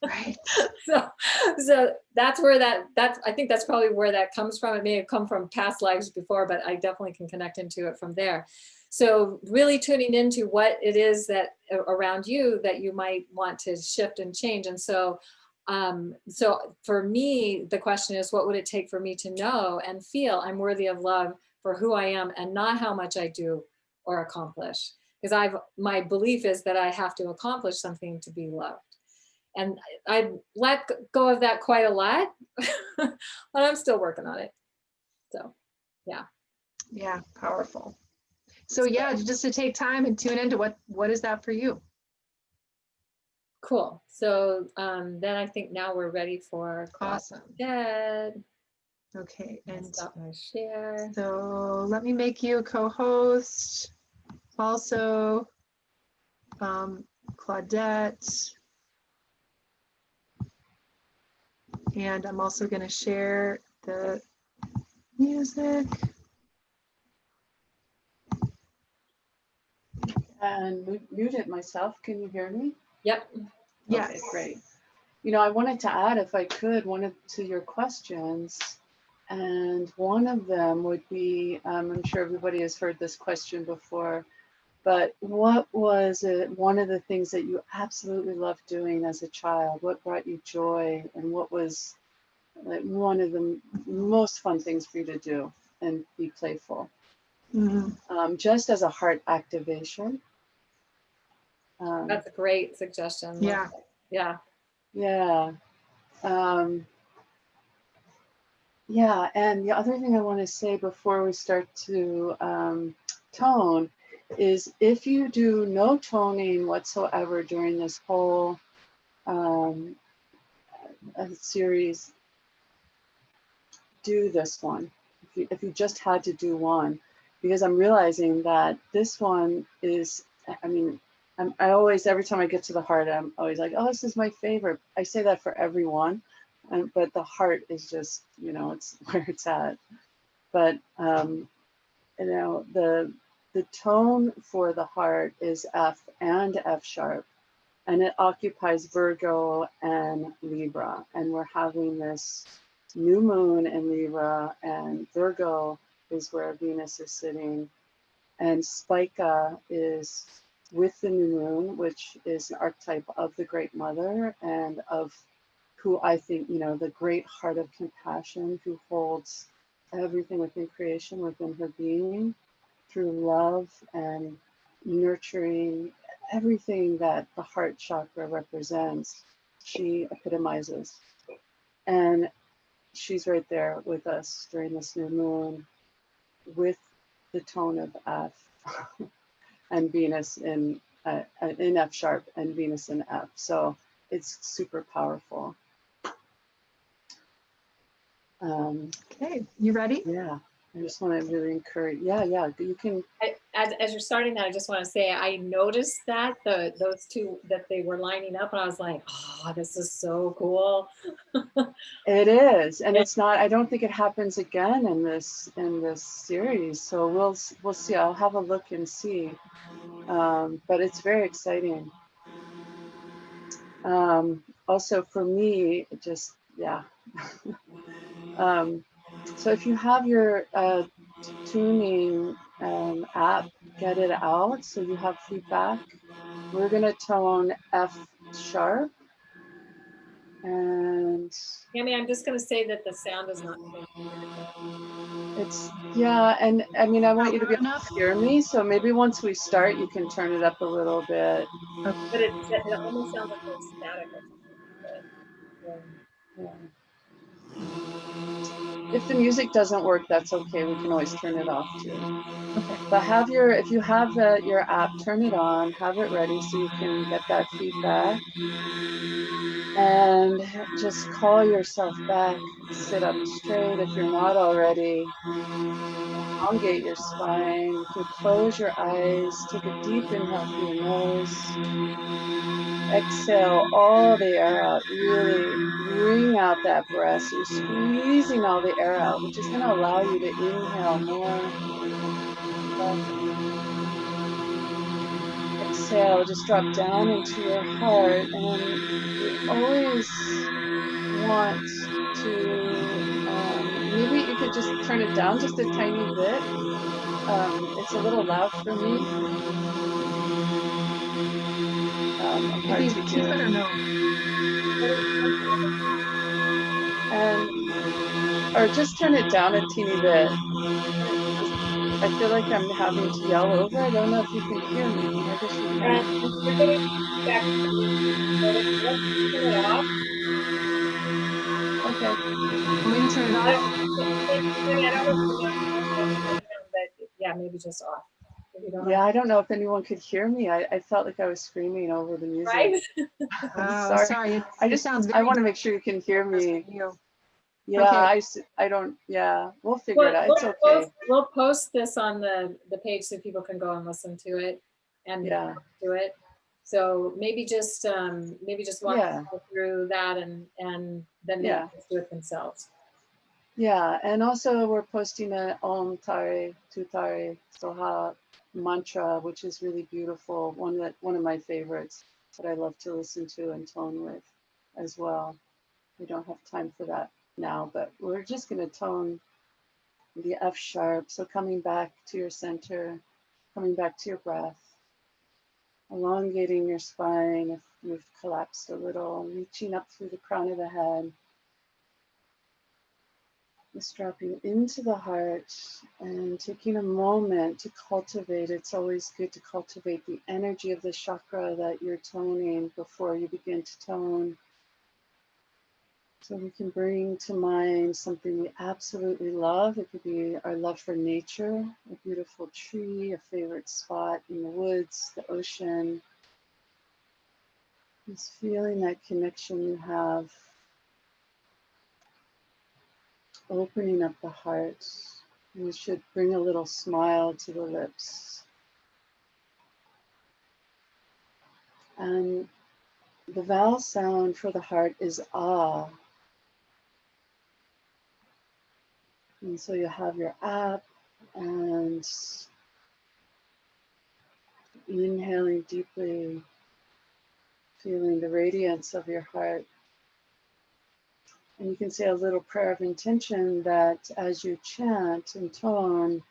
Right.
So that's where I think that's probably where that comes from. It may have come from past lives before, but I definitely can connect into it from there. So really tuning into what it is that around you that you might want to shift and change. And so for me, the question is, what would it take for me to know and feel I'm worthy of love for who I am and not how much I do or accomplish? Because my belief is that I have to accomplish something to be loved. And I let go of that quite a lot, but I'm still working on it. So, yeah.
Yeah, powerful. So yeah, just to take time and tune into what is that for you?
Cool. So then I think now we're ready for
awesome.
Dead.
Okay, and
stop my share.
So let me make you a co-host. Also, Claudette. And I'm also going to share the music.
And mute it myself. Can you hear me?
Yep.
Yes.
Okay, great. I wanted to add, if I could, to your questions. And one of them would be, I'm sure everybody has heard this question before, but what was one of the things that you absolutely loved doing as a child? What brought you joy? And what was one of the most fun things for you to do and be playful? Mm-hmm. Just as a heart activation.
That's a great suggestion.
Yeah.
Yeah.
Yeah. Yeah. And the other thing I want to say before we start to tone is if you do no toning whatsoever during this whole series, do this one. If you just had to do one, because I'm realizing that this one is, I always, every time I get to the heart, I'm always like, oh, this is my favorite. I say that for everyone, but the heart is just, it's where it's at. But, the tone for the heart is F and F sharp, and it occupies Virgo and Libra. And we're having this new moon in Libra, and Virgo is where Venus is sitting. And Spica is with the new moon, which is an archetype of the Great Mother and of who I think, you know, the great heart of compassion, who holds everything within creation, within her being, through love and nurturing everything that the heart chakra represents. She epitomizes. And she's right there with us during this new moon with the tone of F and Venus in F sharp and Venus in F. So it's super powerful.
Okay, you ready?
Yeah, I just want to really encourage. Yeah, you can.
As you're starting that, I just want to say I noticed that those two, that they were lining up, and I was like, oh, this is so cool.
It is, and it's not. I don't think it happens again in this series. So we'll see. I'll have a look and see. But it's very exciting. Also for me, it just yeah. So if you have your tuning app, get it out so you have feedback. We're gonna tone F sharp, and
Tammy, I'm just going to say that the sound is not.
it's and I mean I want you to be able to hear me. So maybe once we start, you can turn it up a little bit.
But it almost sounds like there's static or something.
Yeah. If the music doesn't work, that's okay. We can always turn it off too.
Okay.
But if you have your app, turn it on, have it ready so you can get that feedback. And just call yourself back, sit up straight if you're not already. Elongate your spine. You can close your eyes, take a deep inhale through your nose. Exhale all the air out, really wring out that breath. So you're squeezing all the air out, which is going to allow you to inhale more. Exhale, just drop down into your heart, and you always want to, maybe you could just turn it down just a tiny bit. It's a little loud for me.
Maybe you keep it or no?
And, or just turn it down a teeny bit. I feel like I'm having to yell over. I don't know if you can hear me. I guess you can.
You're getting feedback. Let's turn it off.
Okay.
Want me to turn it off?
I don't know, but yeah, maybe just off.
Yeah, I don't know if anyone could hear me. I felt like I was screaming over the music.
Right?
Oh, sorry. It sounds very
I want to make sure you can hear me. Yeah,
Okay.
I don't, yeah, we'll figure it out. It's okay.
We'll post this on the page so people can go and listen to it and do it. So maybe just walk through that and then they can do it themselves.
Yeah, and also we're posting an Om Tare Tutare Soha mantra, which is really beautiful. One of my favorites that I love to listen to and tone with as well. We don't have time for that now, but we're just going to tone the F sharp. So coming back to your center, coming back to your breath, elongating your spine if you've collapsed a little, reaching up through the crown of the head. Just dropping into the heart and taking a moment to cultivate. It's always good to cultivate the energy of the chakra that you're toning before you begin to tone. So we can bring to mind something we absolutely love. It could be our love for nature, a beautiful tree, a favorite spot in the woods, the ocean. Just feeling that connection you have, opening up the heart. We should bring a little smile to the lips. And the vowel sound for the heart is ah. And so you have your app and inhaling deeply, feeling the radiance of your heart. And you can say a little prayer of intention that as you chant and tone,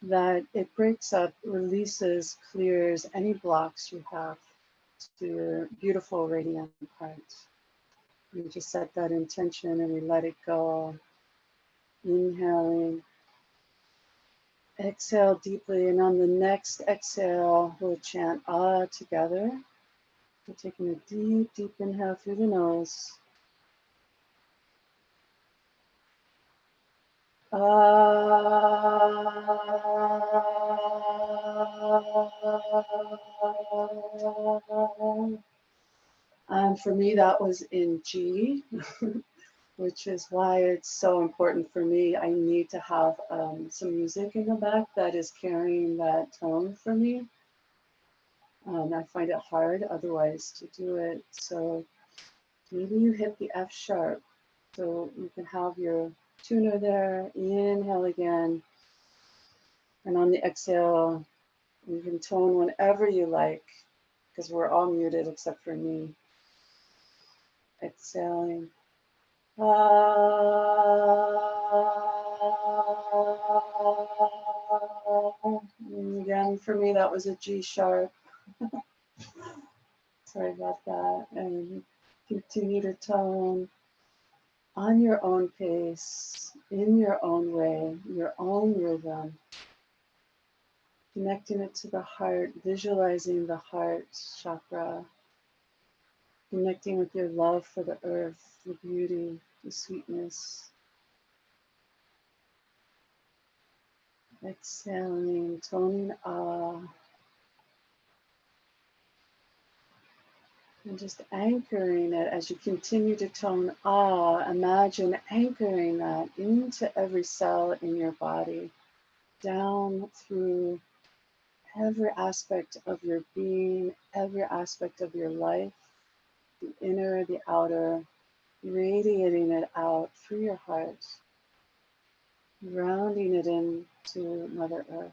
that it breaks up, releases, clears any blocks you have to your beautiful radiant heart. You just set that intention and we let it go. Inhaling, exhale deeply, and on the next exhale, we'll chant Ah together. We're taking a deep, deep inhale through the nose. And for me, that was in G, which is why it's so important for me. I need to have some music in the back that is carrying that tone for me. I find it hard otherwise to do it. So maybe you hit the F sharp. So you can have your tuner there. Inhale again. And on the exhale, you can tone whenever you like, because we're all muted except for me. Exhaling. And again, for me, that was a G sharp. Sorry about that. And continue to tone on your own pace, in your own way, your own rhythm. Connecting it to the heart, visualizing the heart chakra. Connecting with your love for the earth, the beauty, the sweetness. Exhaling, toning Ah. And just anchoring it as you continue to tone Ah. Imagine anchoring that into every cell in your body, down through every aspect of your being, every aspect of your life, the inner, the outer, radiating it out through your heart, grounding it into Mother Earth.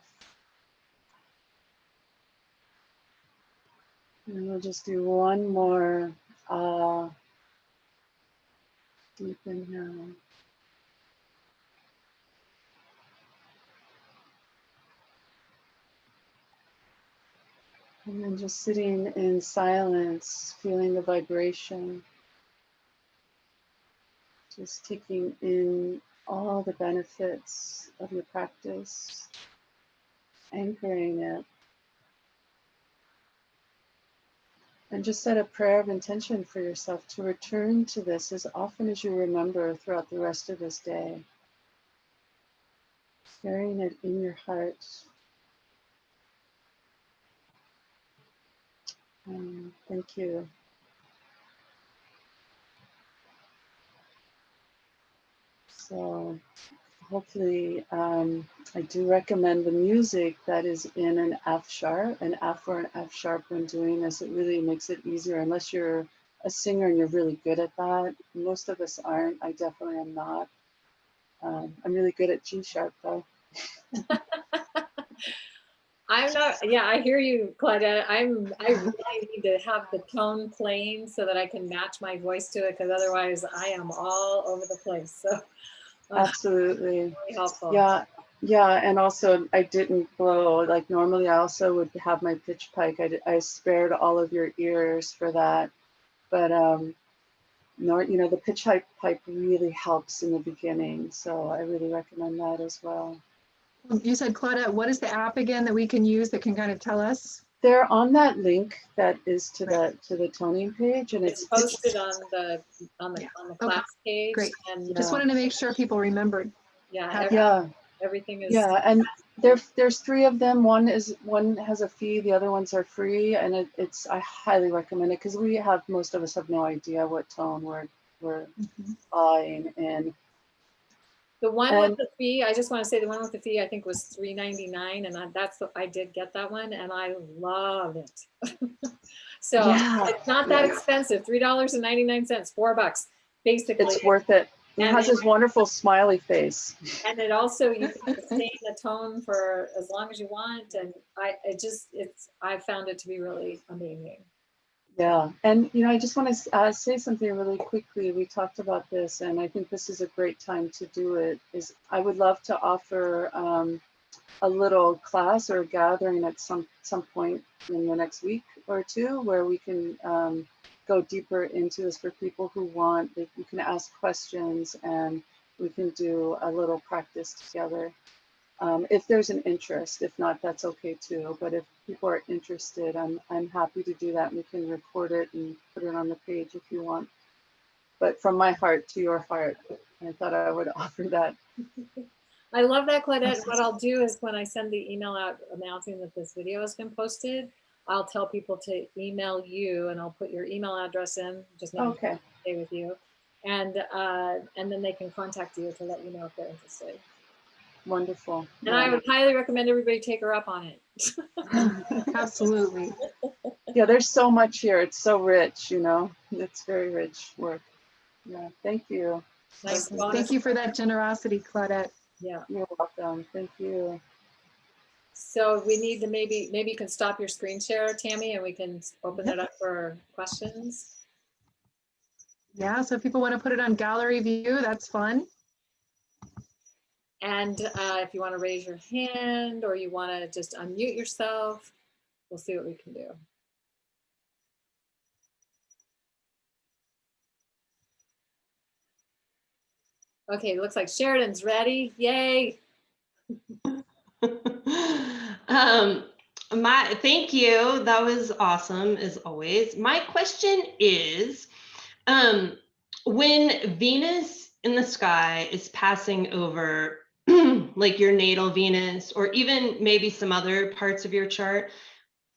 And we'll just do one more deep inhale. And then just sitting in silence, feeling the vibration, just taking in all the benefits of your practice, anchoring it. And just set a prayer of intention for yourself to return to this as often as you remember throughout the rest of this day. Carrying it in your heart. Thank you. So hopefully, I do recommend the music that is in an F sharp, an F or an F sharp when doing this. It really makes it easier unless you're a singer and you're really good at that. Most of us aren't. I definitely am not. I'm really good at G sharp though.
I'm not, yeah, I hear you, Claudette. I really need to have the tone playing so that I can match my voice to it, because otherwise I am all over the place. So
absolutely.
Really helpful.
Yeah. Yeah, and also I didn't blow. Like normally I also would have my pitch pike. I spared all of your ears for that. But the pitch pipe really helps in the beginning. So I really recommend that as well.
You said, Claudette, what is the app again that we can use that can kind of tell us?
They're on that link that is to the toning page, and
It's posted on the class page.
Great.
And
Just wanted to make sure people remembered.
Everything is
and there's 3 of them. One has a fee, the other ones are free, and I highly recommend it because most of us have no idea what tone we're buying in.
The one with the fee, I just want to say the one with the fee, I think was $3.99, and I did get that one, and I love it. So it's not that expensive, $3.99, $4, basically.
It's worth it. It has this wonderful smiley face.
And it also, you can sustain the tone for as long as you want, and I found it to be really amazing.
Yeah, and I just want to say something really quickly. We talked about this, and I think this is a great time to do it. Is I would love to offer a little class or a gathering at some point in the next week or two, where we can go deeper into this for people who want. You can ask questions, and we can do a little practice together. If there's an interest. If not, that's okay too. But if people are interested, I'm happy to do that. And we can record it and put it on the page if you want. But from my heart to your heart, I thought I would offer that.
I love that, Claudette. What I'll do is when I send the email out announcing that this video has been posted, I'll tell people to email you, and I'll put your email address in, just not
Okay.
stay with you, and then they can contact you to let you know if they're interested.
Wonderful.
And I would highly recommend everybody take her up on it.
Absolutely.
Yeah, there's so much here. It's so rich, It's very rich work. Yeah, thank you.
Nice.
Thank you for that generosity, Claudette.
Yeah.
You're welcome. Thank you.
So we need to maybe you can stop your screen share, Tammy, and we can open it up for questions.
Yeah, so if people want to put it on gallery view, that's fun.
And if you want to raise your hand or you want to just unmute yourself, we'll see what we can do. Okay, it looks like Sheridan's ready. Yay.
Thank you. That was awesome as always. My question is, when Venus in the sky is passing over like your natal Venus, or even maybe some other parts of your chart,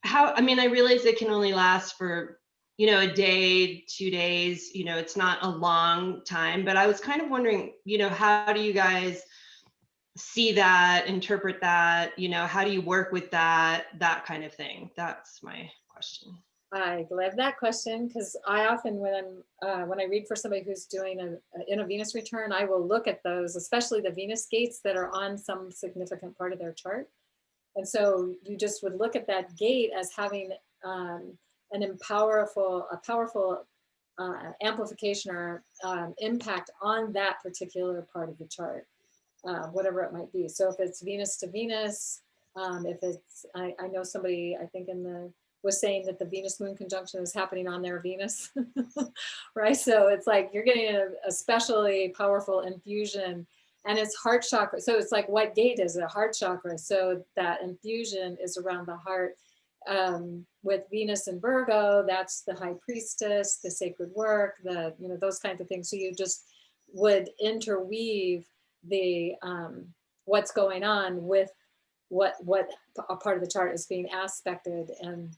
I realize it can only last for, a day, 2 days, it's not a long time, but I was kind of wondering, how do you guys see that, interpret that, how do you work with that kind of thing? That's my question.
I love that question, because I often, when I read for somebody who's doing in a Venus return, I will look at those, especially the Venus gates that are on some significant part of their chart. And so you just would look at that gate as having a powerful amplification or impact on that particular part of the chart. Whatever it might be. So if it's Venus to Venus, if it's, I know somebody, I think was saying that the Venus moon conjunction is happening on their Venus, right? So it's like you're getting a especially powerful infusion, and it's heart chakra. So it's like, what gate is it? Heart chakra. So that infusion is around the heart. With Venus and Virgo, that's the high priestess, the sacred work, those kinds of things. So you just would interweave the what's going on with what a part of the chart is being aspected, and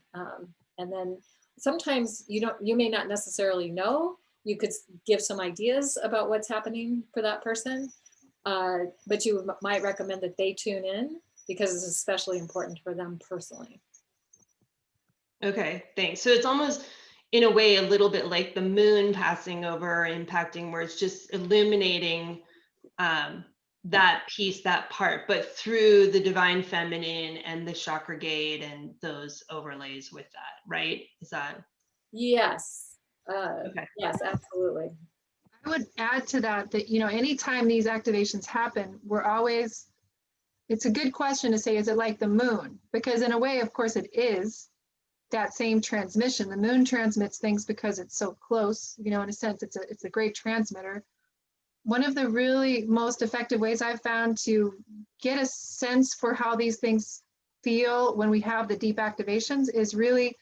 then sometimes you may not necessarily know. You could give some ideas about what's happening for that person, but you might recommend that they tune in because it's especially important for them personally.
Okay, thanks. So it's almost in a way a little bit like the moon passing over, impacting, where it's just illuminating that piece, that part, but through the divine feminine and the chakra gate and those overlays with that, right? Is that?
Yes.
Okay.
Yes, absolutely.
I would add to that, anytime these activations happen, it's a good question to say, is it like the moon? Because in a way, of course, it is that same transmission. The moon transmits things because it's so close, in a sense, it's a great transmitter. One of the really most effective ways I've found to get a sense for how these things feel when we have the deep activations is really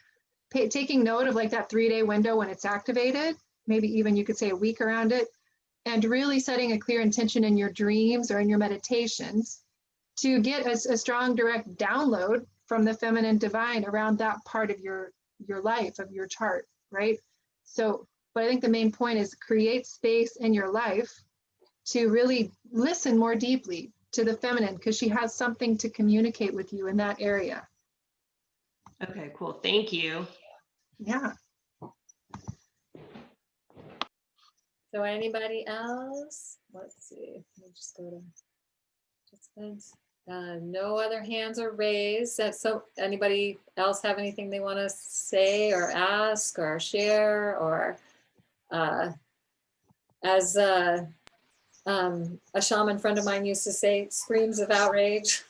taking note of like that 3-day window when it's activated, maybe even you could say a week around it, and really setting a clear intention in your dreams or in your meditations to get a strong direct download from the feminine divine around that part of your life, of your chart, right? So, but I think the main point is create space in your life to really listen more deeply to the feminine, because she has something to communicate with you in that area.
Okay, cool. Thank you.
Yeah.
So anybody else? Let's see. Let me just go to participants. No other hands are raised. So anybody else have anything they want to say or ask or share, or as a shaman friend of mine used to say, screams of outrage.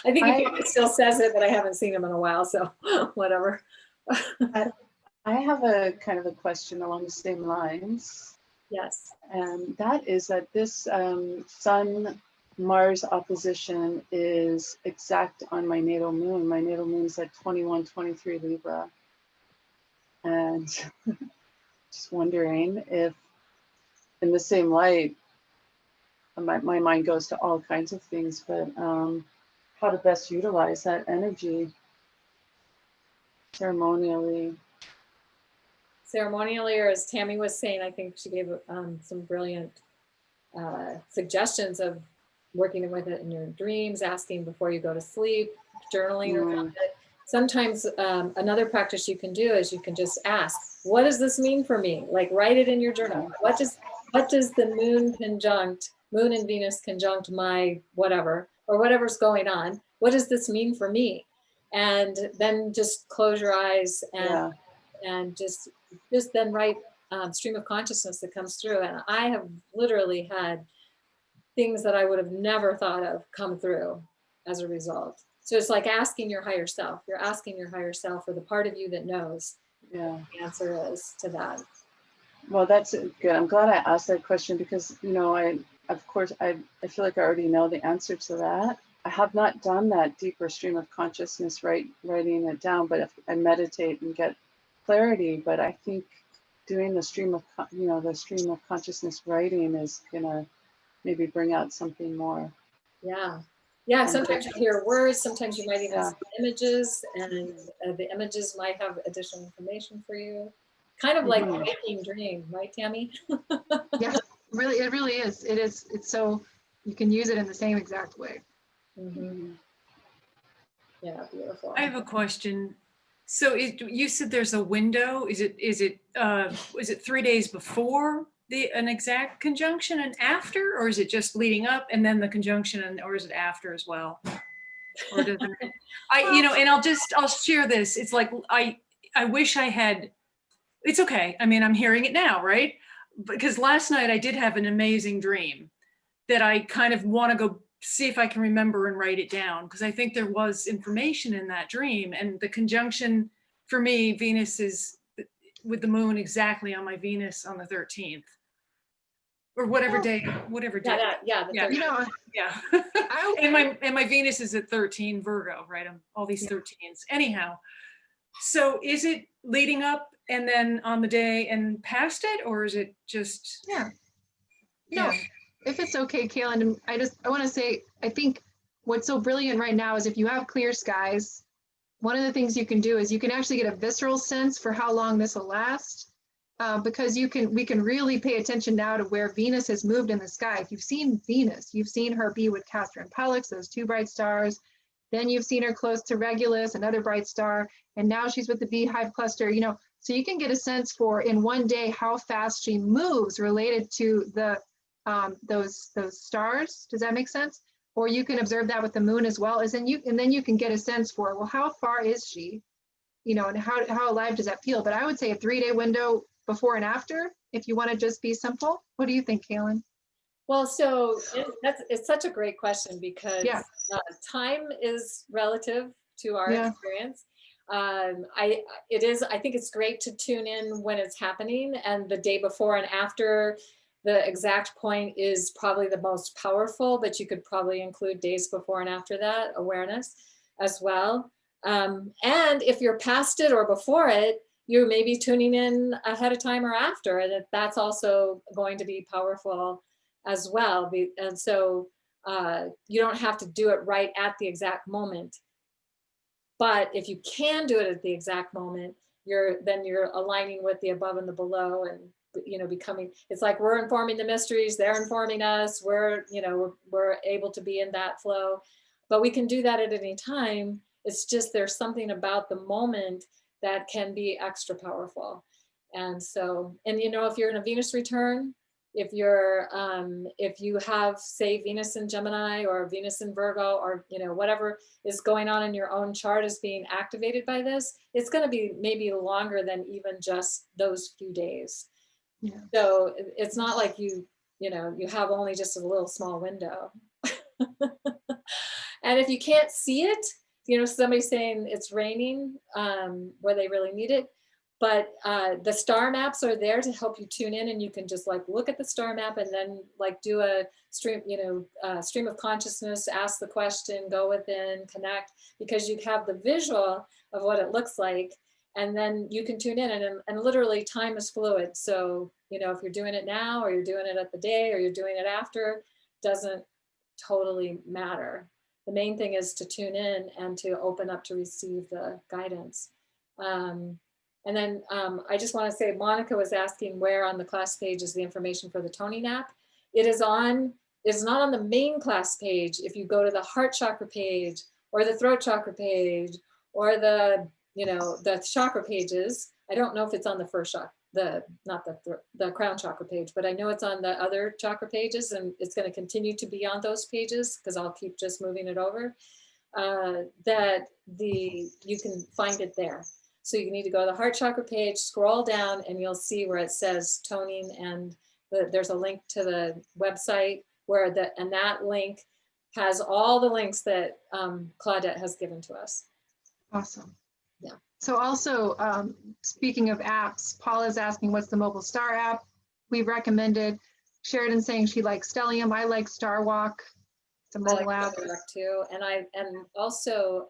I think he probably still says it, but I haven't seen him in a while, so whatever.
I have a kind of a question along the same lines.
Yes.
And that is that this Sun Mars opposition is exact on my natal moon. My natal moon is at 21-23 Libra. And just wondering if, in the same light, my mind goes to all kinds of things, but how to best utilize that energy ceremonially.
Ceremonially, or as Tammy was saying, I think she gave some brilliant suggestions of working with it in your dreams, asking before you go to sleep, journaling around it. Sometimes another practice you can do is you can just ask, what does this mean for me? Like, write it in your journal. What does the moon and Venus conjunct my whatever, or whatever's going on, what does this mean for me? And then just close your eyes and just then write stream of consciousness that comes through. And I have literally had things that I would have never thought of come through as a result. So it's like asking your higher self. You're asking your higher self, or the part of you that knows.
Yeah.
The answer is to that.
Well, that's good. I'm glad I asked that question because, you know, I feel like I already know the answer to that. I have not done that deeper stream of consciousness, writing it down, but if I meditate and get clarity, but I think doing the stream of consciousness writing is gonna maybe bring out something more.
Yeah, sometimes you hear words, sometimes you might even see images, and the images might have additional information for you. Kind of like a waking dream, right, Tammy?
Yeah, really, it really is. It's so you can use it in the same exact way.
Yeah, beautiful.
I have a question. So you said there's a window. Is it 3 days before an exact conjunction and after, or is it just leading up and then the conjunction, or is it after as well? Or does it, and I'll share this. It's like I wish I had. It's okay. I mean, I'm hearing it now, right? Because last night I did have an amazing dream that I kind of want to go see if I can remember and write it down, because I think there was information in that dream. And the conjunction for me, Venus is with the moon exactly on my Venus on the 13th. Or whatever day.
Yeah.
You know,
Yeah. and my Venus is at 13 Virgo, right? I'm all these 13s. Anyhow, so is it leading up and then on the day and past it, or is it just?
No, if it's okay, Kaylin, I want to say, I think what's so brilliant right now is if you have clear skies, one of the things you can do is you can actually get a visceral sense for how long this will last. Because we can really pay attention now to where Venus has moved in the sky. If you've seen Venus, you've seen her be with Castor and Pollux, those two bright stars. Then you've seen her close to Regulus, another bright star, and now she's with the Beehive cluster. So you can get a sense for in one day how fast she moves related to the those stars. Does that make sense? Or you can observe that with the moon as well. And then you can get a sense for, well, how far is she? And how alive does that feel? But I would say a 3-day window before and after, if you want to just be simple. What do you think, Kaylin?
Well, so it's such a great question, because time is relative to our experience. I think it's great to tune in when it's happening, and the day before and after the exact point is probably the most powerful, but you could probably include days before and after that awareness as well. And if you're past it or before it, you may be tuning in ahead of time or after, and that's also going to be powerful as well. And so you don't have to do it right at the exact moment. But if you can do it at the exact moment, you're aligning with the above and the below, and becoming, it's like we're informing the mysteries, they're informing us, we're able to be in that flow. But we can do that at any time. It's just there's something about the moment that can be extra powerful. And so, if you're in a Venus return, if you have, say, Venus in Gemini or Venus in Virgo, or whatever is going on in your own chart is being activated by this, it's going to be maybe longer than even just those few days.
Yeah.
So it's not like you have only just a little small window. And if you can't see it, somebody's saying it's raining where they really need it. But the star maps are there to help you tune in, and you can just look at the star map and then do a stream, stream of consciousness, ask the question, go within, connect, because you have the visual of what it looks like, and then you can tune in. And literally, time is fluid. So if you're doing it now, or you're doing it at the day, or you're doing it after, doesn't totally matter. The main thing is to tune in and to open up to receive the guidance. And then I just want to say, Monica was asking where on the class page is the information for the toning app. It's not on the main class page. If you go to the heart chakra page, or the throat chakra page, or the chakra pages, I don't know if it's on the first chakra, the crown chakra page, but I know it's on the other chakra pages, and it's going to continue to be on those pages because I'll keep just moving it over. You can find it there. So you need to go to the heart chakra page, scroll down, and you'll see where it says toning, and there's a link to the website and that link has all the links that Claudette has given to us.
Awesome.
Yeah.
So also, speaking of apps, Paula's asking what's the mobile star app we recommended. Sheridan saying she likes Stellium. I like Star Walk. It's a mobile app
too. And also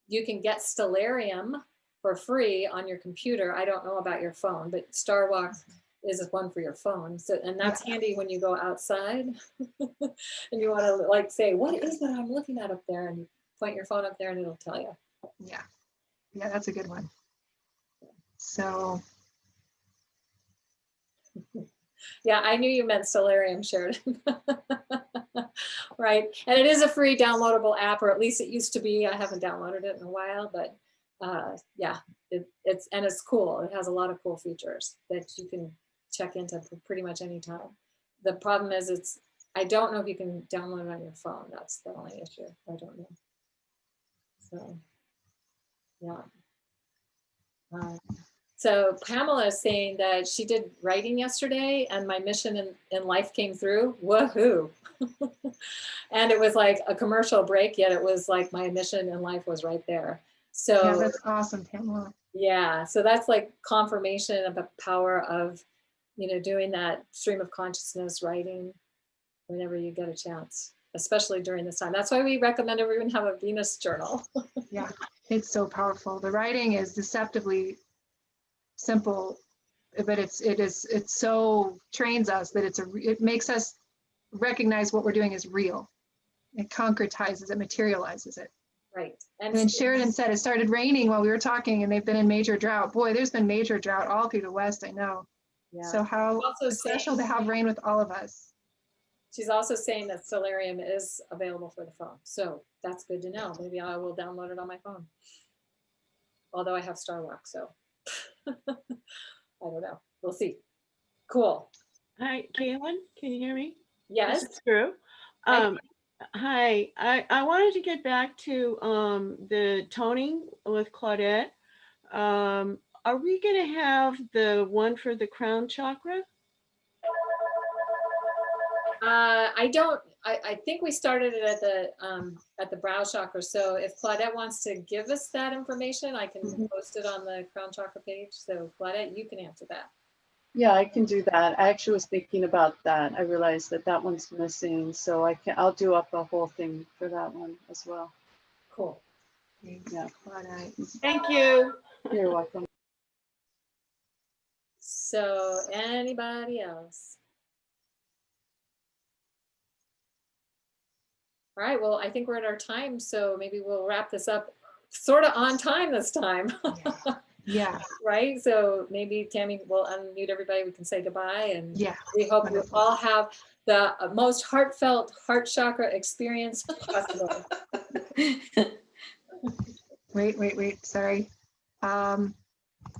you can get Stellarium for free on your computer. I don't know about your phone, but Star Walk is one for your phone. So, and that's handy when you go outside and you want to say, what is that I'm looking at up there? And you point your phone up there and it'll tell you.
Yeah. Yeah, that's a good one. So.
Yeah, I knew you meant Stellarium, Sheridan. Right. And it is a free downloadable app, or at least it used to be. I haven't downloaded it in a while, but yeah, it's cool. It has a lot of cool features that you can check into pretty much any time. The problem is I don't know if you can download it on your phone. That's the only issue. I don't know. So, yeah. So Pamela is saying that she did writing yesterday, and my mission in life came through. Woohoo! And it was like a commercial break, yet it was like my mission in life was right there. So
yeah, that's awesome, Pamela.
Yeah, so that's like confirmation of the power of, doing that stream of consciousness writing whenever you get a chance, especially during this time. That's why we recommend everyone have a Venus journal.
Yeah, it's so powerful. The writing is deceptively simple, but it so trains us that it makes us recognize what we're doing is real. It concretizes it, materializes it.
Right.
And then Sheridan said it started raining while we were talking, and they've been in major drought. Boy, there's been major drought all through the West, I know. Yeah. So how special to have rain with all of us.
She's also saying that Stellarium is available for the phone. So that's good to know. Maybe I will download it on my phone. Although I have Star Walk, so I don't know. We'll see. Cool.
Hi, Caitlin, can you hear me?
Yes.
This is Drew. Hi, I wanted to get back to the toning with Claudette. Are we going to have the one for the crown chakra?
I think we started it at the brow chakra. So if Claudette wants to give us that information, I can post it on the crown chakra page. So Claudette, you can answer that.
Yeah, I can do that. I actually was thinking about that. I realized that one's missing, so I'll do up a whole thing for that one as well.
Cool.
Yeah.
Thank you.
You're welcome.
So anybody else? All right, well, I think we're at our time, so maybe we'll wrap this up sort of on time this time.
Yeah.
Right, so maybe Tammy will unmute everybody, we can say goodbye, and
yeah,
we hope you all have the most heartfelt heart chakra experience possible.
Wait, sorry.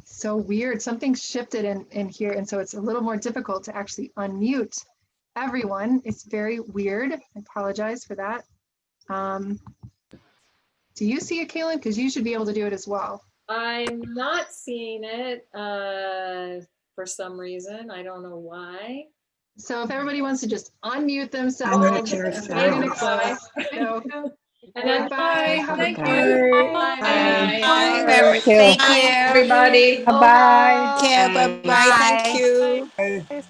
So weird. Something shifted in here. And so it's a little more difficult to actually unmute everyone. It's very weird. I apologize for that. Do you see it, Kaylin? Because you should be able to do it as well.
I'm not seeing it for some reason. I don't know why.
So if everybody wants to just unmute themselves,
Unmute
we're
yourself.
gonna close. So,
And then
bye. Have a
Thank
good
you.
night.
Bye.
Thank you.
Thank you, everybody.
Bye-bye.
Okay, bye-bye. Thank you.